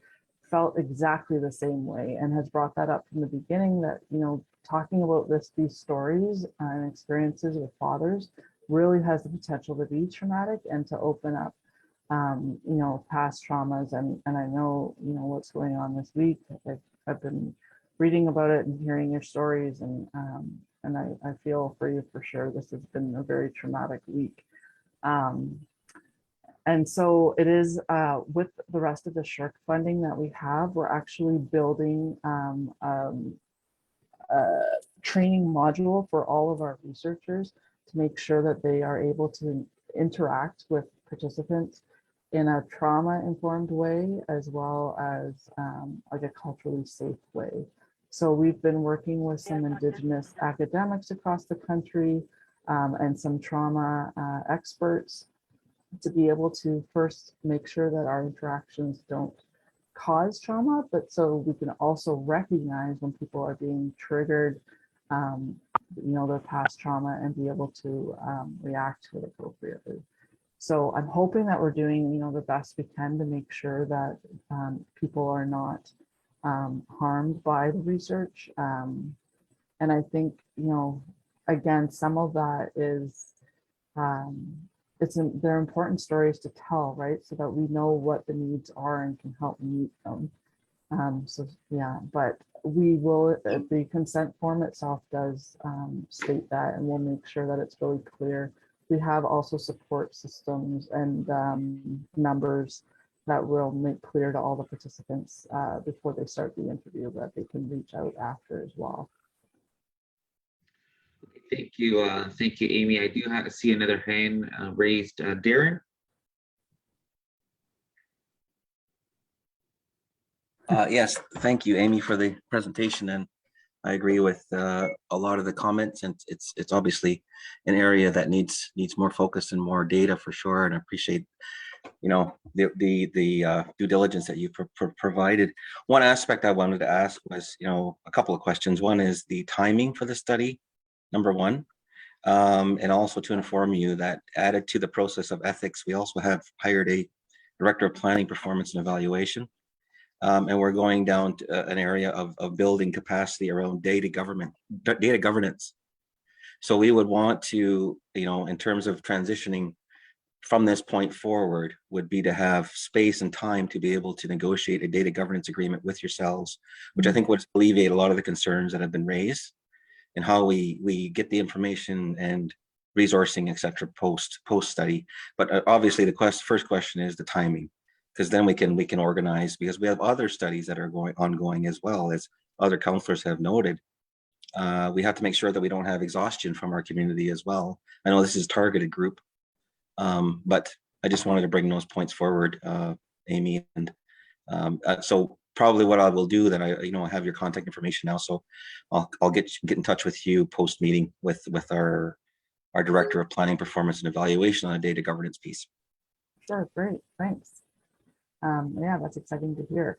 felt exactly the same way and has brought that up from the beginning, that, you know, talking about these stories and experiences with fathers really has the potential to be traumatic and to open up, you know, past traumas. And I know, you know, what's going on this week. I've been reading about it and hearing your stories, and I feel for you for sure. This has been a very traumatic week. And so it is with the rest of the SNGREC funding that we have, we're actually building a training module for all of our researchers to make sure that they are able to interact with participants in a trauma-informed way, as well as like a culturally safe way. So we've been working with some Indigenous academics across the country and some trauma experts to be able to first make sure that our interactions don't cause trauma, but so we can also recognize when people are being triggered, you know, their past trauma, and be able to react to it appropriately. So I'm hoping that we're doing, the best we can to make sure that people are not harmed by the research. And I think, again, some of that is, they're important stories to tell, right? So that we know what the needs are and can help meet them. So yeah, but we will, the consent form itself does state that, and we'll make sure that it's really clear. We have also support systems and numbers that will make clear to all the participants before they start the interview that they can reach out after as well. Thank you, Amy. I do see another hand raised. Darren? Yes, thank you, Amy, for the presentation, and I agree with a lot of the comments. And it's obviously an area that needs more focus and more data for sure. And I appreciate, the due diligence that you provided. One aspect I wanted to ask was, a couple of questions. One is the timing for the study, number one, and also to inform you that added to the process of ethics, we also have hired a director of planning, performance, and evaluation. And we're going down to an area of building capacity around data governance. So we would want to, in terms of transitioning from this point forward, would be to have space and time to be able to negotiate a data governance agreement with yourselves, which I think would alleviate a lot of the concerns that have been raised and how we get the information and resourcing, et cetera, post study. But obviously the first question is the timing, because then we can organize, because we have other studies that are ongoing as well, as other counselors have noted. We have to make sure that we don't have exhaustion from our community as well. I know this is a targeted group, but I just wanted to bring those points forward, Amy. And so probably what I will do, that I have your contact information now, so I'll get in touch with you post meeting with our director of planning, performance, and evaluation on a data governance piece. Sure, great, thanks. Yeah, that's exciting to hear.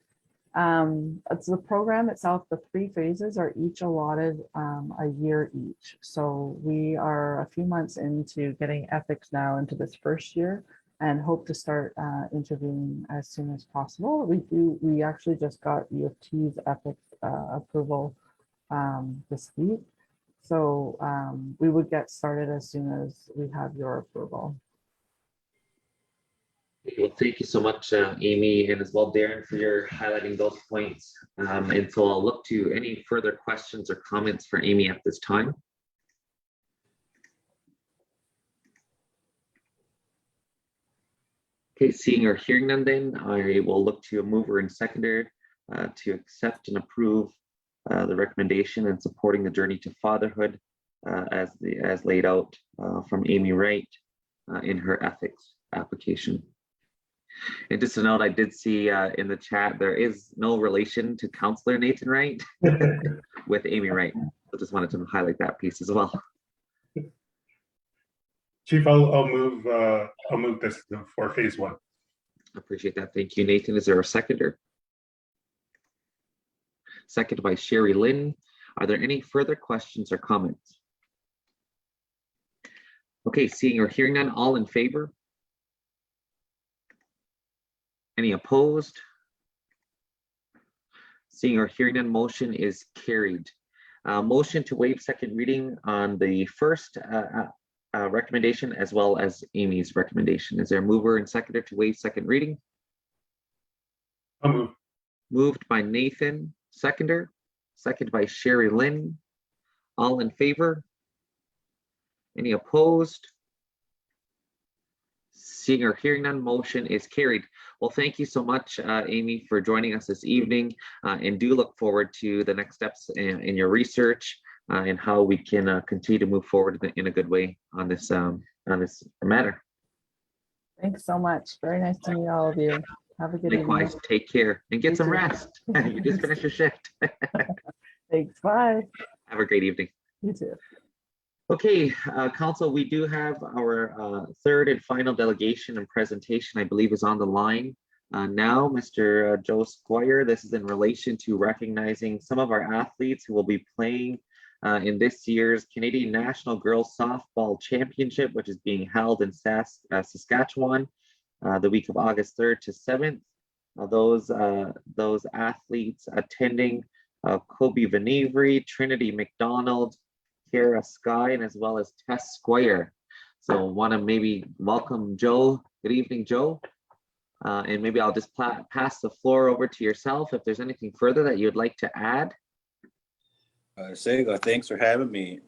It's the program itself, the 3 phases are each allotted a year each. So we are a few months into getting ethics now into this first year, and hope to start interviewing as soon as possible. We actually just got U of T's ethics approval this week. So we would get started as soon as we have your approval. Well, thank you so much, Amy, and as well, Darren, for your highlighting those points. And so I'll look to any further questions or comments for Amy at this time. Okay, seeing or hearing none, then I will look to a mover and seconder to accept and approve the recommendation and supporting the journey to fatherhood as laid out from Amy Wright in her ethics application. And just a note, I did see in the chat, there is no relation to Counselor Nathan Wright with Amy Wright. So just wanted to highlight that piece as well. Chief, I'll move this for phase 1. Appreciate that. Thank you, Nathan. Is there a seconder? Seconded by Sherry Lynn. Are there any further questions or comments? Okay, seeing or hearing none, all in favor? Any opposed? Seeing or hearing none, motion is carried. Motion to waive second reading on the first recommendation as well as Amy's recommendation. Is there a mover and seconder to waive second reading? I'll move. Moved by Nathan, seconded by Sherry Lynn. All in favor? Any opposed? Seeing or hearing none, motion is carried. Well, thank you so much, Amy, for joining us this evening, and do look forward to the next steps in your research and how we can continue to move forward in a good way on this matter. Thanks so much. Very nice to meet all of you. Have a good evening. Likewise, take care and get You some too. rest. You just finished your shift. Thanks, bye. Have a great evening. You too. Okay, Council, we do have our third and final delegation and presentation, I believe, is on the line now. Mr. Joe Squire, this is in relation to recognizing some of our athletes who will be playing in this year's Canadian National Girls Softball Championship, which is being held in Saskatchewan the week of August 3rd to 7th. Those athletes attending Kobe Venivri, Trinity McDonald, Kara Sky, and as well as Tess Squire. So want to maybe welcome Joe. Good evening, Joe. And maybe I'll just pass the floor over to yourself if there's anything further that you'd like to add. Sego, thanks for having me.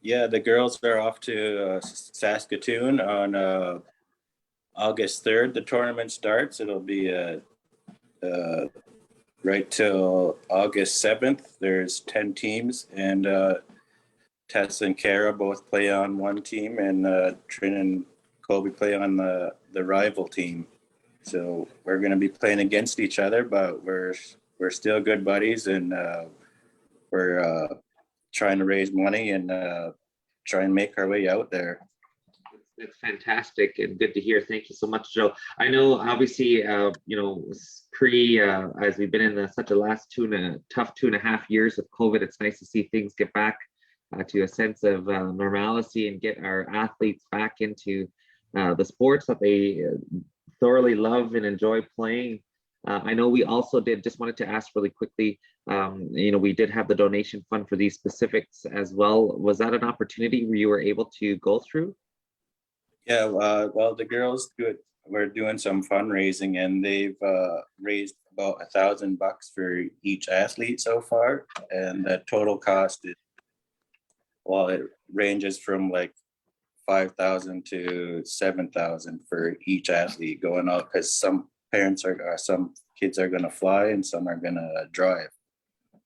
Yeah, the girls are off to Saskatoon on August 3rd. The tournament starts. It'll be right till August 7th. There's 10 teams, and Tess and Kara both play on one team, and Trin and Kobe play on the rival team. So we're going to be playing against each other, but we're still good buddies, and we're trying to raise money and try and make our way out there. It's fantastic and good to hear. Thank you so much, Joe. I know, obviously, as we've been in such a last tough 2.5 years of COVID, it's nice to see things get back to a sense of normalcy and get our athletes back into the sports that they thoroughly love and enjoy playing. I know we also just wanted to ask really quickly, we did have the donation fund for these specifics as well. Was that an opportunity where you were able to go through? Yeah, well, the girls we're doing some fundraising, and they've raised about $1,000 for each athlete so far, and the total cost is, well, it ranges from like $5,000 to $7,000 for each athlete going out, because some kids are going to fly and some are going to drive.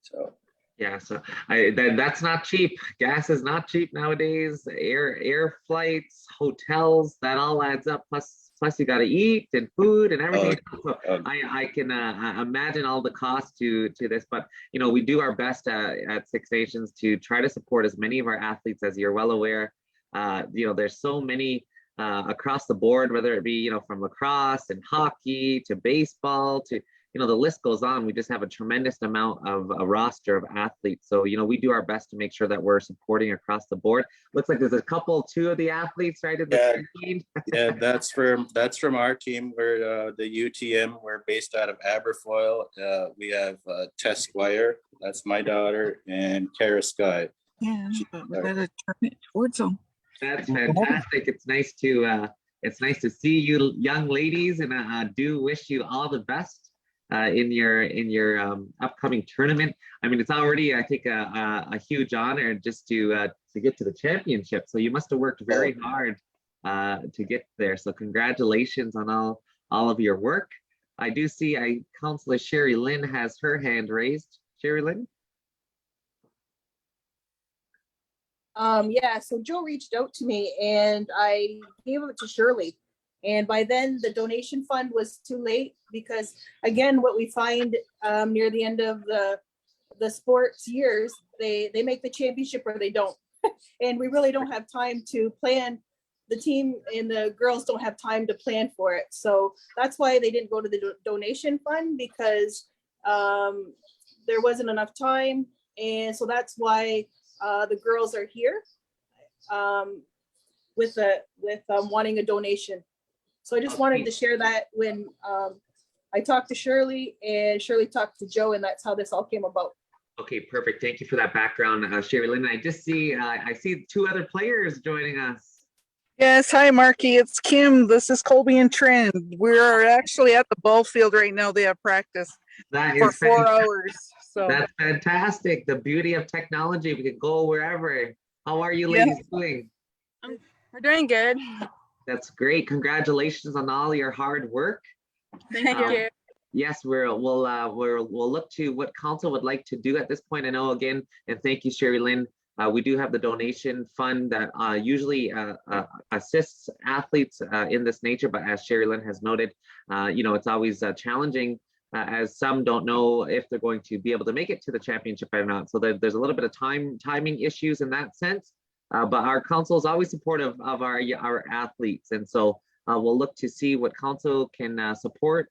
So yeah, so that's not cheap. Gas is not cheap nowadays. Air flights, hotels, that all adds up. Plus you got to eat and food and everything. So I can imagine all the costs to this. But we do our best at Six Nations to try to support as many of our athletes as you're well aware. There's so many across the board, whether it be from lacrosse and hockey to baseball to the list goes on. We just have a tremendous amount of a roster of athletes. So, we do our best to make sure that we're supporting across the board. Looks like there's two of the athletes, right? Yeah, that's from our team. We're the UTM. We're based out of Aberfoyle. We have Tess Squire, that's my daughter, and Kara Sky. Yeah, but we gotta turn it towards them. That's fantastic. It's nice to see you young ladies, and I do wish you all the best in your upcoming tournament. I mean, it's already, I think, a huge honor just to get to the championship. So you must have worked very hard to get there. So congratulations on all of your work. I do see Councillor Sherry Lynn has her hand raised. Sherry Lynn? Yeah, so Joe reached out to me and I gave it to Shirley. And by then the donation fund was too late, because again, what we find near the end of the sports years, they make the championship or they don't. And we really don't have time to plan. The team and the girls don't have time to plan for it. So that's why they didn't go to the donation fund, because there wasn't enough time. And so that's why the girls are here with wanting a donation. So I just wanted to share that when I talked to Shirley and Shirley talked to Joe, and that's how this all came about. Okay, perfect. Thank you for that background, Sherry Lynn. I just see, I see two other players joining us. Yes, hi Marky, it's Kim. This is Colby and Trin. We're actually at the ball field right now. They have practice for 4 hours. So that's fantastic. The beauty of technology, we can go wherever. How are you ladies doing? We're doing good. That's great. Congratulations on all your hard work. Thank you. Yes, we'll look to what council would like to do at this point. I know again, and thank you, Sherry Lynn. We do have the donation fund that usually assists athletes in this nature, but as Sherry Lynn has noted, it's always challenging as some don't know if they're going to be able to make it to the championship or not. So there's a little bit of timing issues in that sense. But our council is always supportive of our athletes, and so we'll look to see what council can support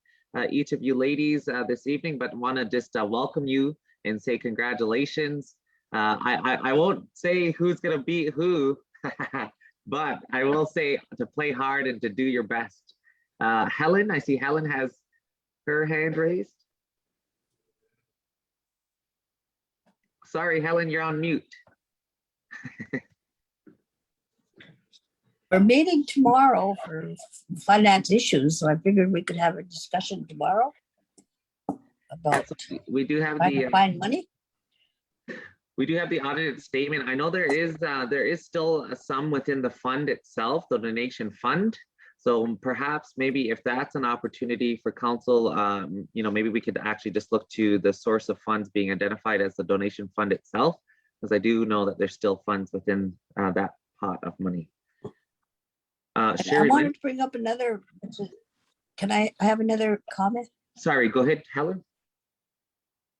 each of you ladies this evening. But want to just welcome you and say congratulations. I won't say who's gonna beat who, but I will say to play hard and to do your best. Helen, I see Helen has her hand raised. Sorry, Helen, you're on mute. We're meeting tomorrow for finance issues, so I figured we could have a discussion tomorrow about We do have trying the to find money. we do have the audited statement. I know there is still some within the fund itself, the donation fund. So perhaps maybe if that's an opportunity for council, you know, maybe we could actually just look to the source of funds being identified as the donation fund itself, because I do know that there's still funds within that pot of money. And I Sherry wanted Lynn, to bring up another, can I have another comment? sorry, go ahead, Helen.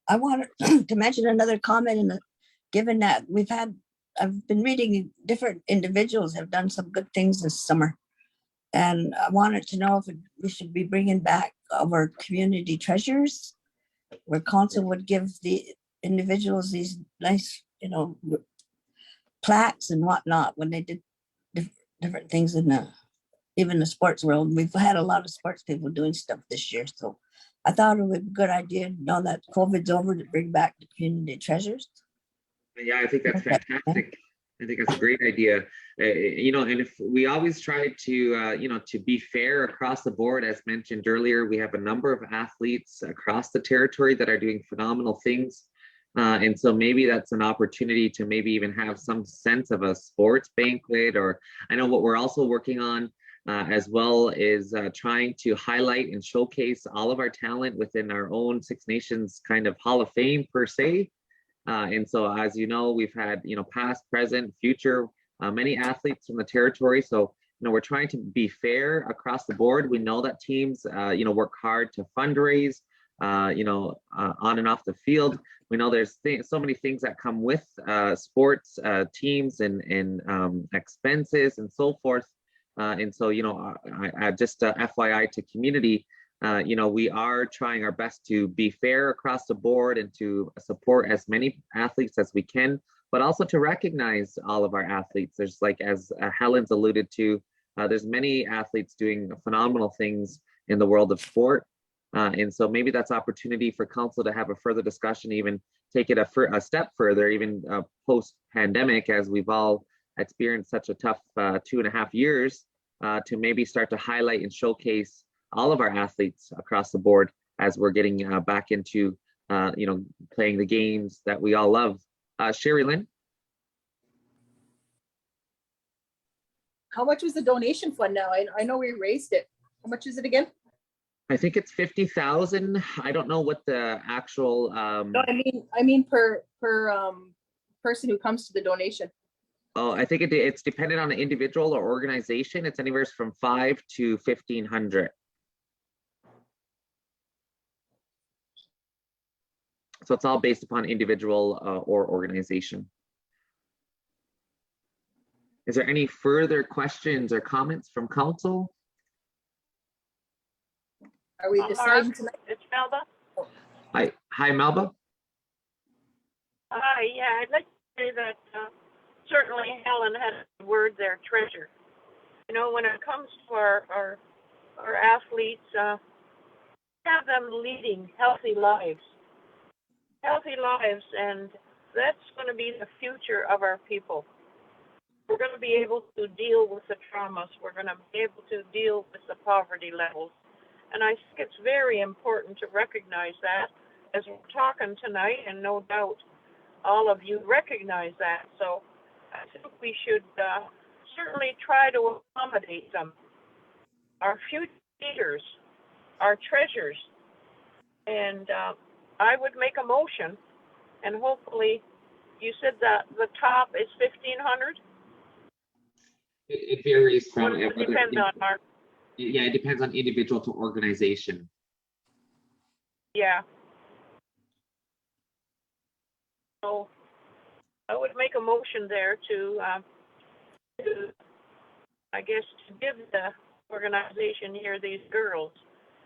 I wanted to mention another comment in the, given that I've been reading different individuals have done some good things this summer. And I wanted to know if we should be bringing back our community treasures, where council would give the individuals these nice, you know, plaques and whatnot when they did different things in even the sports world. We've had a lot of sports people doing stuff this year. So I thought it would be a good idea, now that COVID's over, to bring back the community treasures. Yeah, I think that's fantastic. I think that's a great idea. You know, and if we always try to, you know, to be fair across the board, as mentioned earlier, we have a number of athletes across the territory that are doing phenomenal things. And so maybe that's an opportunity to maybe even have some sense of a sports banquet. Or I know what we're also working on as well is trying to highlight and showcase all of our talent within our own Six Nations kind of Hall of Fame per se. And so, as you know, we've had, you know, past, present, future, many athletes from the territory. So, you know, we're trying to be fair across the board. We know that teams, you know, work hard to fundraise, you know, on and off the field. We know there's so many things that come with sports teams and expenses and so forth. And so, you know, I just FYI to community, you know, we are trying our best to be fair across the board and to support as many athletes as we can, but also to recognize all of our athletes. There's, like, as Helen's alluded to, there's many athletes doing phenomenal things in the world of sport. And so maybe that's opportunity for council to have a further discussion, even take it a step further, even post-pandemic, as we've all experienced such a tough 2.5 years, to maybe start to highlight and showcase all of our athletes across the board as we're getting back into, you know, playing the games that we all love. Sherry Lynn? How much was the donation fund now? I know we raised it. How much is it again? I think it's 50,000. I don't know what the actual. No, I mean per person who comes to the donation. Oh, I think it's dependent on an individual or organization. It's anywhere from 5 to 1,500. So it's all based upon individual or organization. Is there any further questions or comments from council? Are we deciding tonight? It's Melba. Hi, Melba. Hi, yeah, I'd like to say that certainly Helen had a word there, treasure. You know, when it comes to our athletes, have them leading healthy lives, and that's going to be the future of our people. We're going to be able to deal with the traumas. We're going to be able to deal with the poverty levels. And I think it's very important to recognize that as we're talking tonight, and no doubt all of you recognize that. So I think we should certainly try to accommodate them. Our future leaders, our treasures. And I would make a motion, and hopefully, you said that the top is 1,500? It varies from. It depends on, Mark. Yeah, it depends on individual to organization. Yeah. So I would make a motion there to I guess, to give the organization here these girls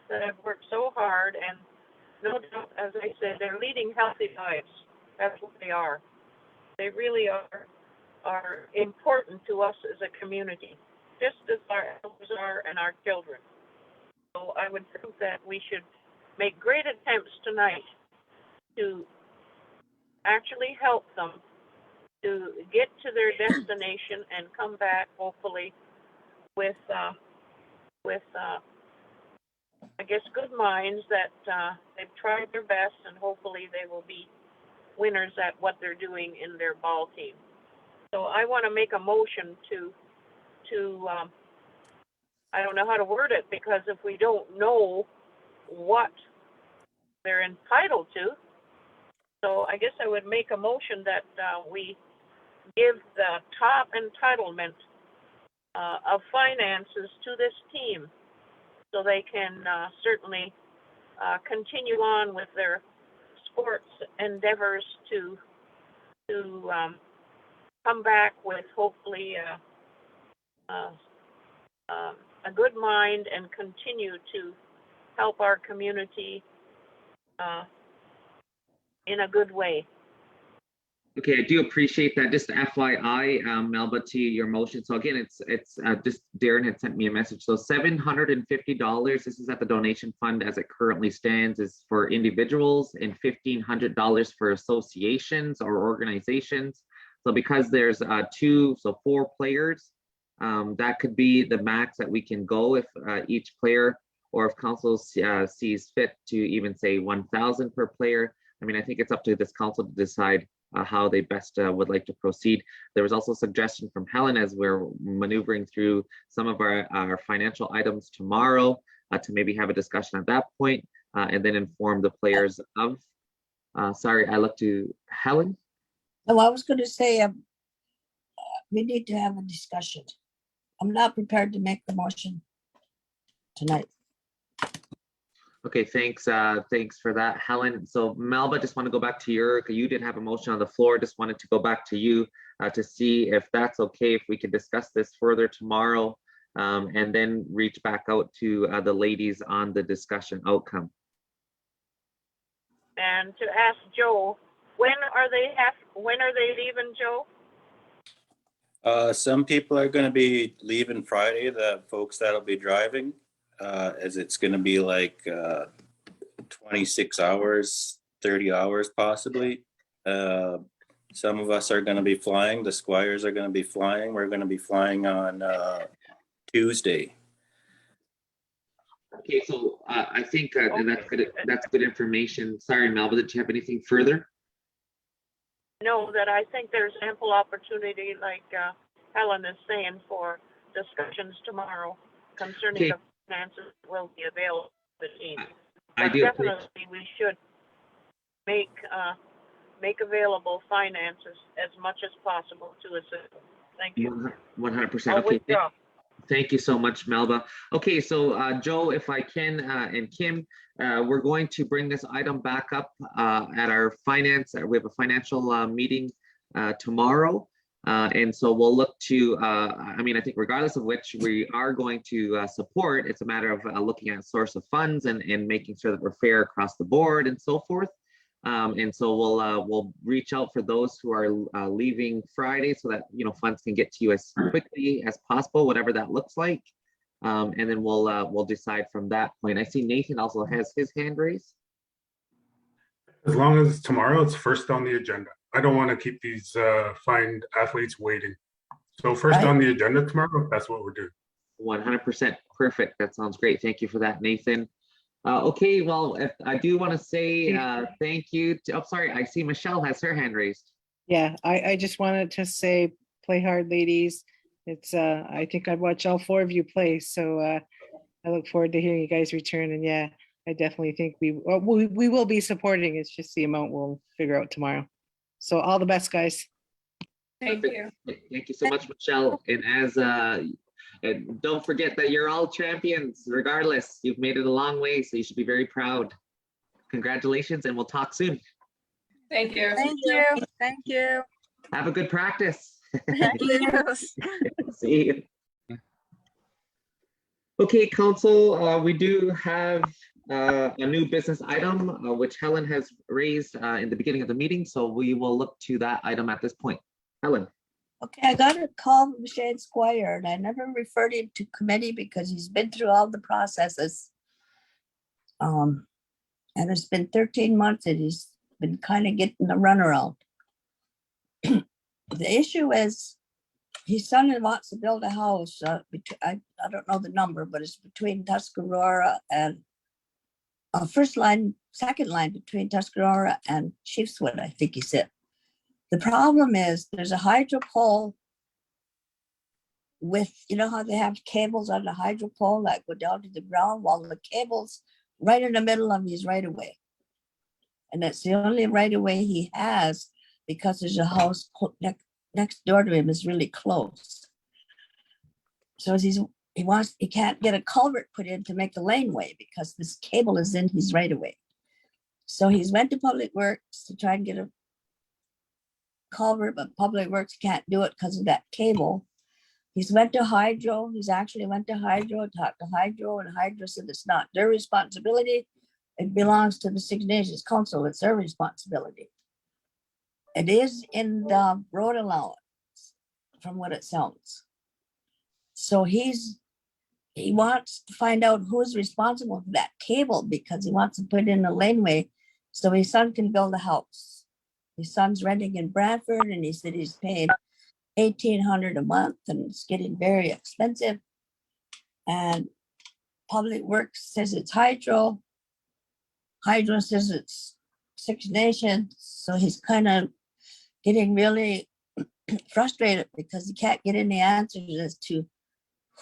that have worked so hard, and no doubt, as I said, they're leading healthy lives. That's what they are. They really are important to us as a community, just as our elders are and our children. So I would think that we should make great attempts tonight to actually help them to get to their destination and come back hopefully with I guess good minds that they've tried their best, and hopefully they will be winners at what they're doing in their ball team. So I want to make a motion to I don't know how to word it, because if we don't know what they're entitled to, so I guess I would make a motion that we give the top entitlement of finances to this team so they can certainly continue on with their sports endeavors to come back with hopefully a good mind and continue to help our community in a good way. Okay, I do appreciate that. Just FYI, Melba, to your motion. So again, it's just Darren had sent me a message. So $750. This is at the donation fund as it currently stands, is for individuals, and $1,500 for associations or organizations. So because there's 4 players, that could be the max that we can go if each player, or if council sees fit to even say 1,000 per player. I mean, I think it's up to this council to decide how they best would like to proceed. There was also a suggestion from Helen as we're maneuvering through some of our financial items tomorrow to maybe have a discussion at that point and then inform the players of. Sorry, I look to Helen. No, I was going to say we need to have a discussion. I'm not prepared to make the motion tonight. Okay, thanks. Thanks for that, Helen. So Melba, just want to go back to you did have a motion on the floor. Just wanted to go back to you to see if that's okay, if we could discuss this further tomorrow and then reach back out to the ladies on the discussion outcome. And to ask Joe, when are they leaving, Joe? Some people are going to be leaving Friday, the folks that'll be driving, as it's going to be like 26 hours, 30 hours possibly. Some of us are going to be flying. The Squires are going to be flying. We're going to be flying on Tuesday. Okay, so I think that's good information. Sorry, Melba, did you have anything further? No, that I think there's ample opportunity, like Helen is saying, for discussions tomorrow concerning the finances will be available to the team. But definitely we should make available finances as much as possible to assist them. Thank you. 100%. Okay. Thank you so much, Melba. Okay, so Joe, if I can, and Kim, we're going to bring this item back up at our finance. We have a financial meeting tomorrow. And so we'll look to, I mean, I think regardless of which we are going to support, it's a matter of looking at source of funds and making sure that we're fair across the board and so forth. And so we'll reach out for those who are leaving Friday so that, you know, funds can get to you as quickly as possible, whatever that looks like. And then we'll decide from that point. I see Nathan also has his hand raised. As long as tomorrow it's first on the agenda. I don't want to keep these fined athletes waiting. So first on the agenda tomorrow, that's what we're doing. 100%. Perfect. That sounds great. Thank you for that, Nathan. Okay, well, if I do want to say thank you to, oh, sorry, I see Michelle has her hand raised. Yeah, I just wanted to say, play hard, ladies. It's I think I've watched all 4 of you play, so I look forward to hearing you guys return. And yeah, I definitely think we will be supporting. It's just the amount we'll figure out tomorrow. So all the best, guys. Thank you. Thank you so much, Michelle. And as and don't forget that you're all champions, regardless. You've made it a long way, so you should be very proud. Congratulations, and we'll talk soon. Thank you. Thank you. Thank you. Have a good practice. Thank you. See you. Okay, Council, we do have a new business item, which Helen has raised in the beginning of the meeting. So we will look to that item at this point. Helen. Okay, I got a call from Shane Squire and I never referred him to committee because he's been through all the processes. And it's been 13 months and he's been kind of getting the runaround. The issue is his son wants to build a house. I don't know the number, but it's between Tuscarora and first line, second line between Tuscarora and Chiefswood, I think he said. The problem is there's a hydro pole with, you know how they have cables on the hydro pole that go down to the ground, while the cable's right in the middle of his right of way. And that's the only right of way he has because there's a house next door to him is really close. So he can't get a culvert put in to make a laneway because this cable is in his right of way. So he's went to Public Works to try and get a culvert, but Public Works can't do it because of that cable. He's went to Hydro. He's actually went to Hydro, talked to Hydro, and Hydro said it's not their responsibility. It belongs to the Six Nations Council. It's their responsibility. It is in the road allowance, from what it sounds. So he wants to find out who's responsible for that cable because he wants to put in a laneway so his son can build a house. His son's renting in Bradford and he said he's paying $1,800 a month and it's getting very expensive. And Public Works says it's Hydro. Hydro says it's Six Nations. So he's kind of getting really frustrated because he can't get any answers as to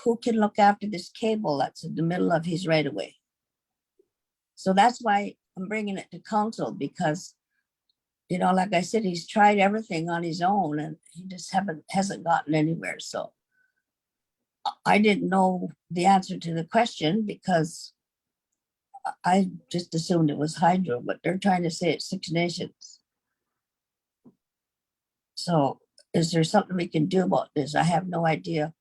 who can look after this cable that's in the middle of his right of way. So that's why I'm bringing it to council because, you know, like I said, he's tried everything on his own and he just hasn't gotten anywhere. So I didn't know the answer to the question because I just assumed it was Hydro, but they're trying to say it's Six Nations. So is there something we can do about this? I have no idea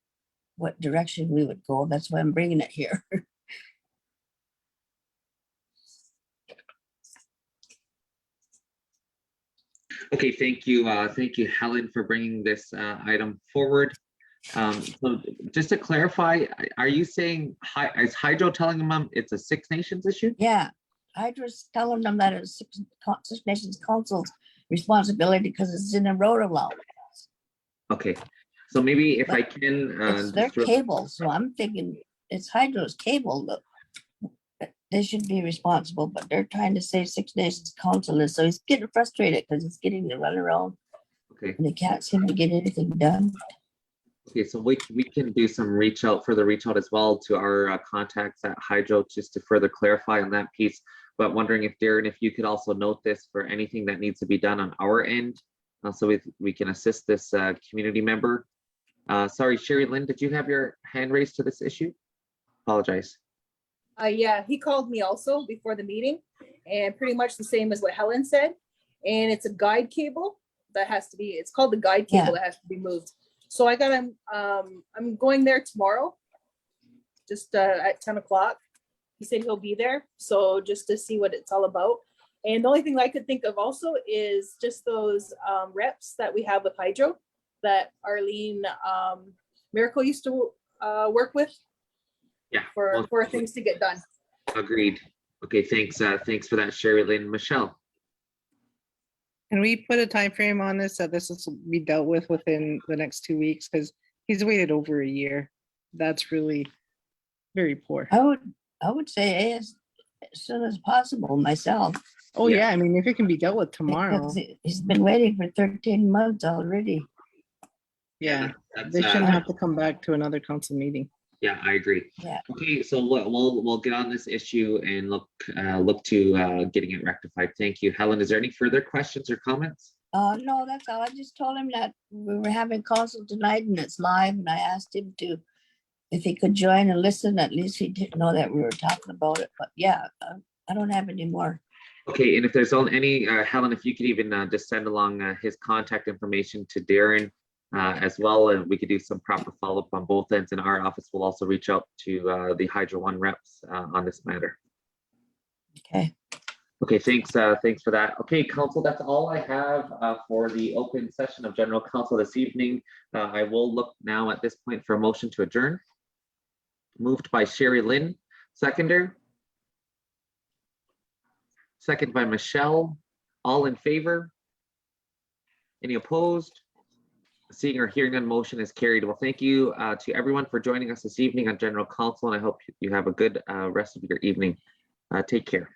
what direction we would go. That's why I'm bringing it here. Okay, thank you, Helen, for bringing this item forward. So just to clarify, are you saying is Hydro telling them it's a Six Nations issue? Yeah, Hydro's telling them that it's Six Nations Council's responsibility because it's in a road allowance. Okay, so maybe if But I can. it's their cable, so I'm thinking it's Hydro's cable. Look, they should be responsible, but they're trying to say Six Nations Council is, so he's getting frustrated because he's getting to run around. Okay. And he can't seem to get anything done. Okay, so we can do some further reach out as well to our contacts at Hydro just to further clarify on that piece. But wondering if Darren, if you could also note this for anything that needs to be done on our end, so we can assist this community member. Sorry, Sherry Lynn, did you have your hand raised to this issue? Apologize. Yeah, he called me also before the meeting and pretty much the same as what Helen said. And it's a guide cable that has to be, it's called the guide cable that has to be moved. So I got him, I'm going there tomorrow, just at 10 o'clock. He said he'll be there. So just to see what it's all about. And the only thing I could think of also is just those reps that we have with Hydro that Arlene Miracle used to work with. Yeah. For things to get done. Agreed. Okay, thanks. Thanks for that, Sherry Lynn. Michelle. Can we put a time frame on this that this will be dealt with within the next 2 weeks? Because he's waited over a year. That's really very poor. I would say as soon as possible myself. Oh yeah, I mean if it can be dealt with tomorrow. Because he's been waiting for 13 months already. Yeah, they shouldn't have to come back to another council meeting. Yeah, I agree. Yeah. Okay, so we'll get on this issue and look to getting it rectified. Thank you, Helen. Is there any further questions or comments? No, that's all. I just told him that we were having council tonight and it's live, and I asked him if he could join and listen. At least he didn't know that we were talking about it. But yeah, I don't have any more. Okay, and if there's any, Helen, if you could even just send along his contact information to Darren as well, and we could do some proper follow-up on both ends, and our office will also reach out to the Hydro One reps on this matter. Okay. Okay, thanks for that. Okay, council, that's all I have for the open session of general council this evening. I will look now at this point for a motion to adjourn. Moved by Sherry Lynn, seconder. Second by Michelle. All in favor? Any opposed? Seeing or hearing none, motion is carried. Well, thank you to everyone for joining us this evening on general council, and I hope you have a good rest of your evening. Take care.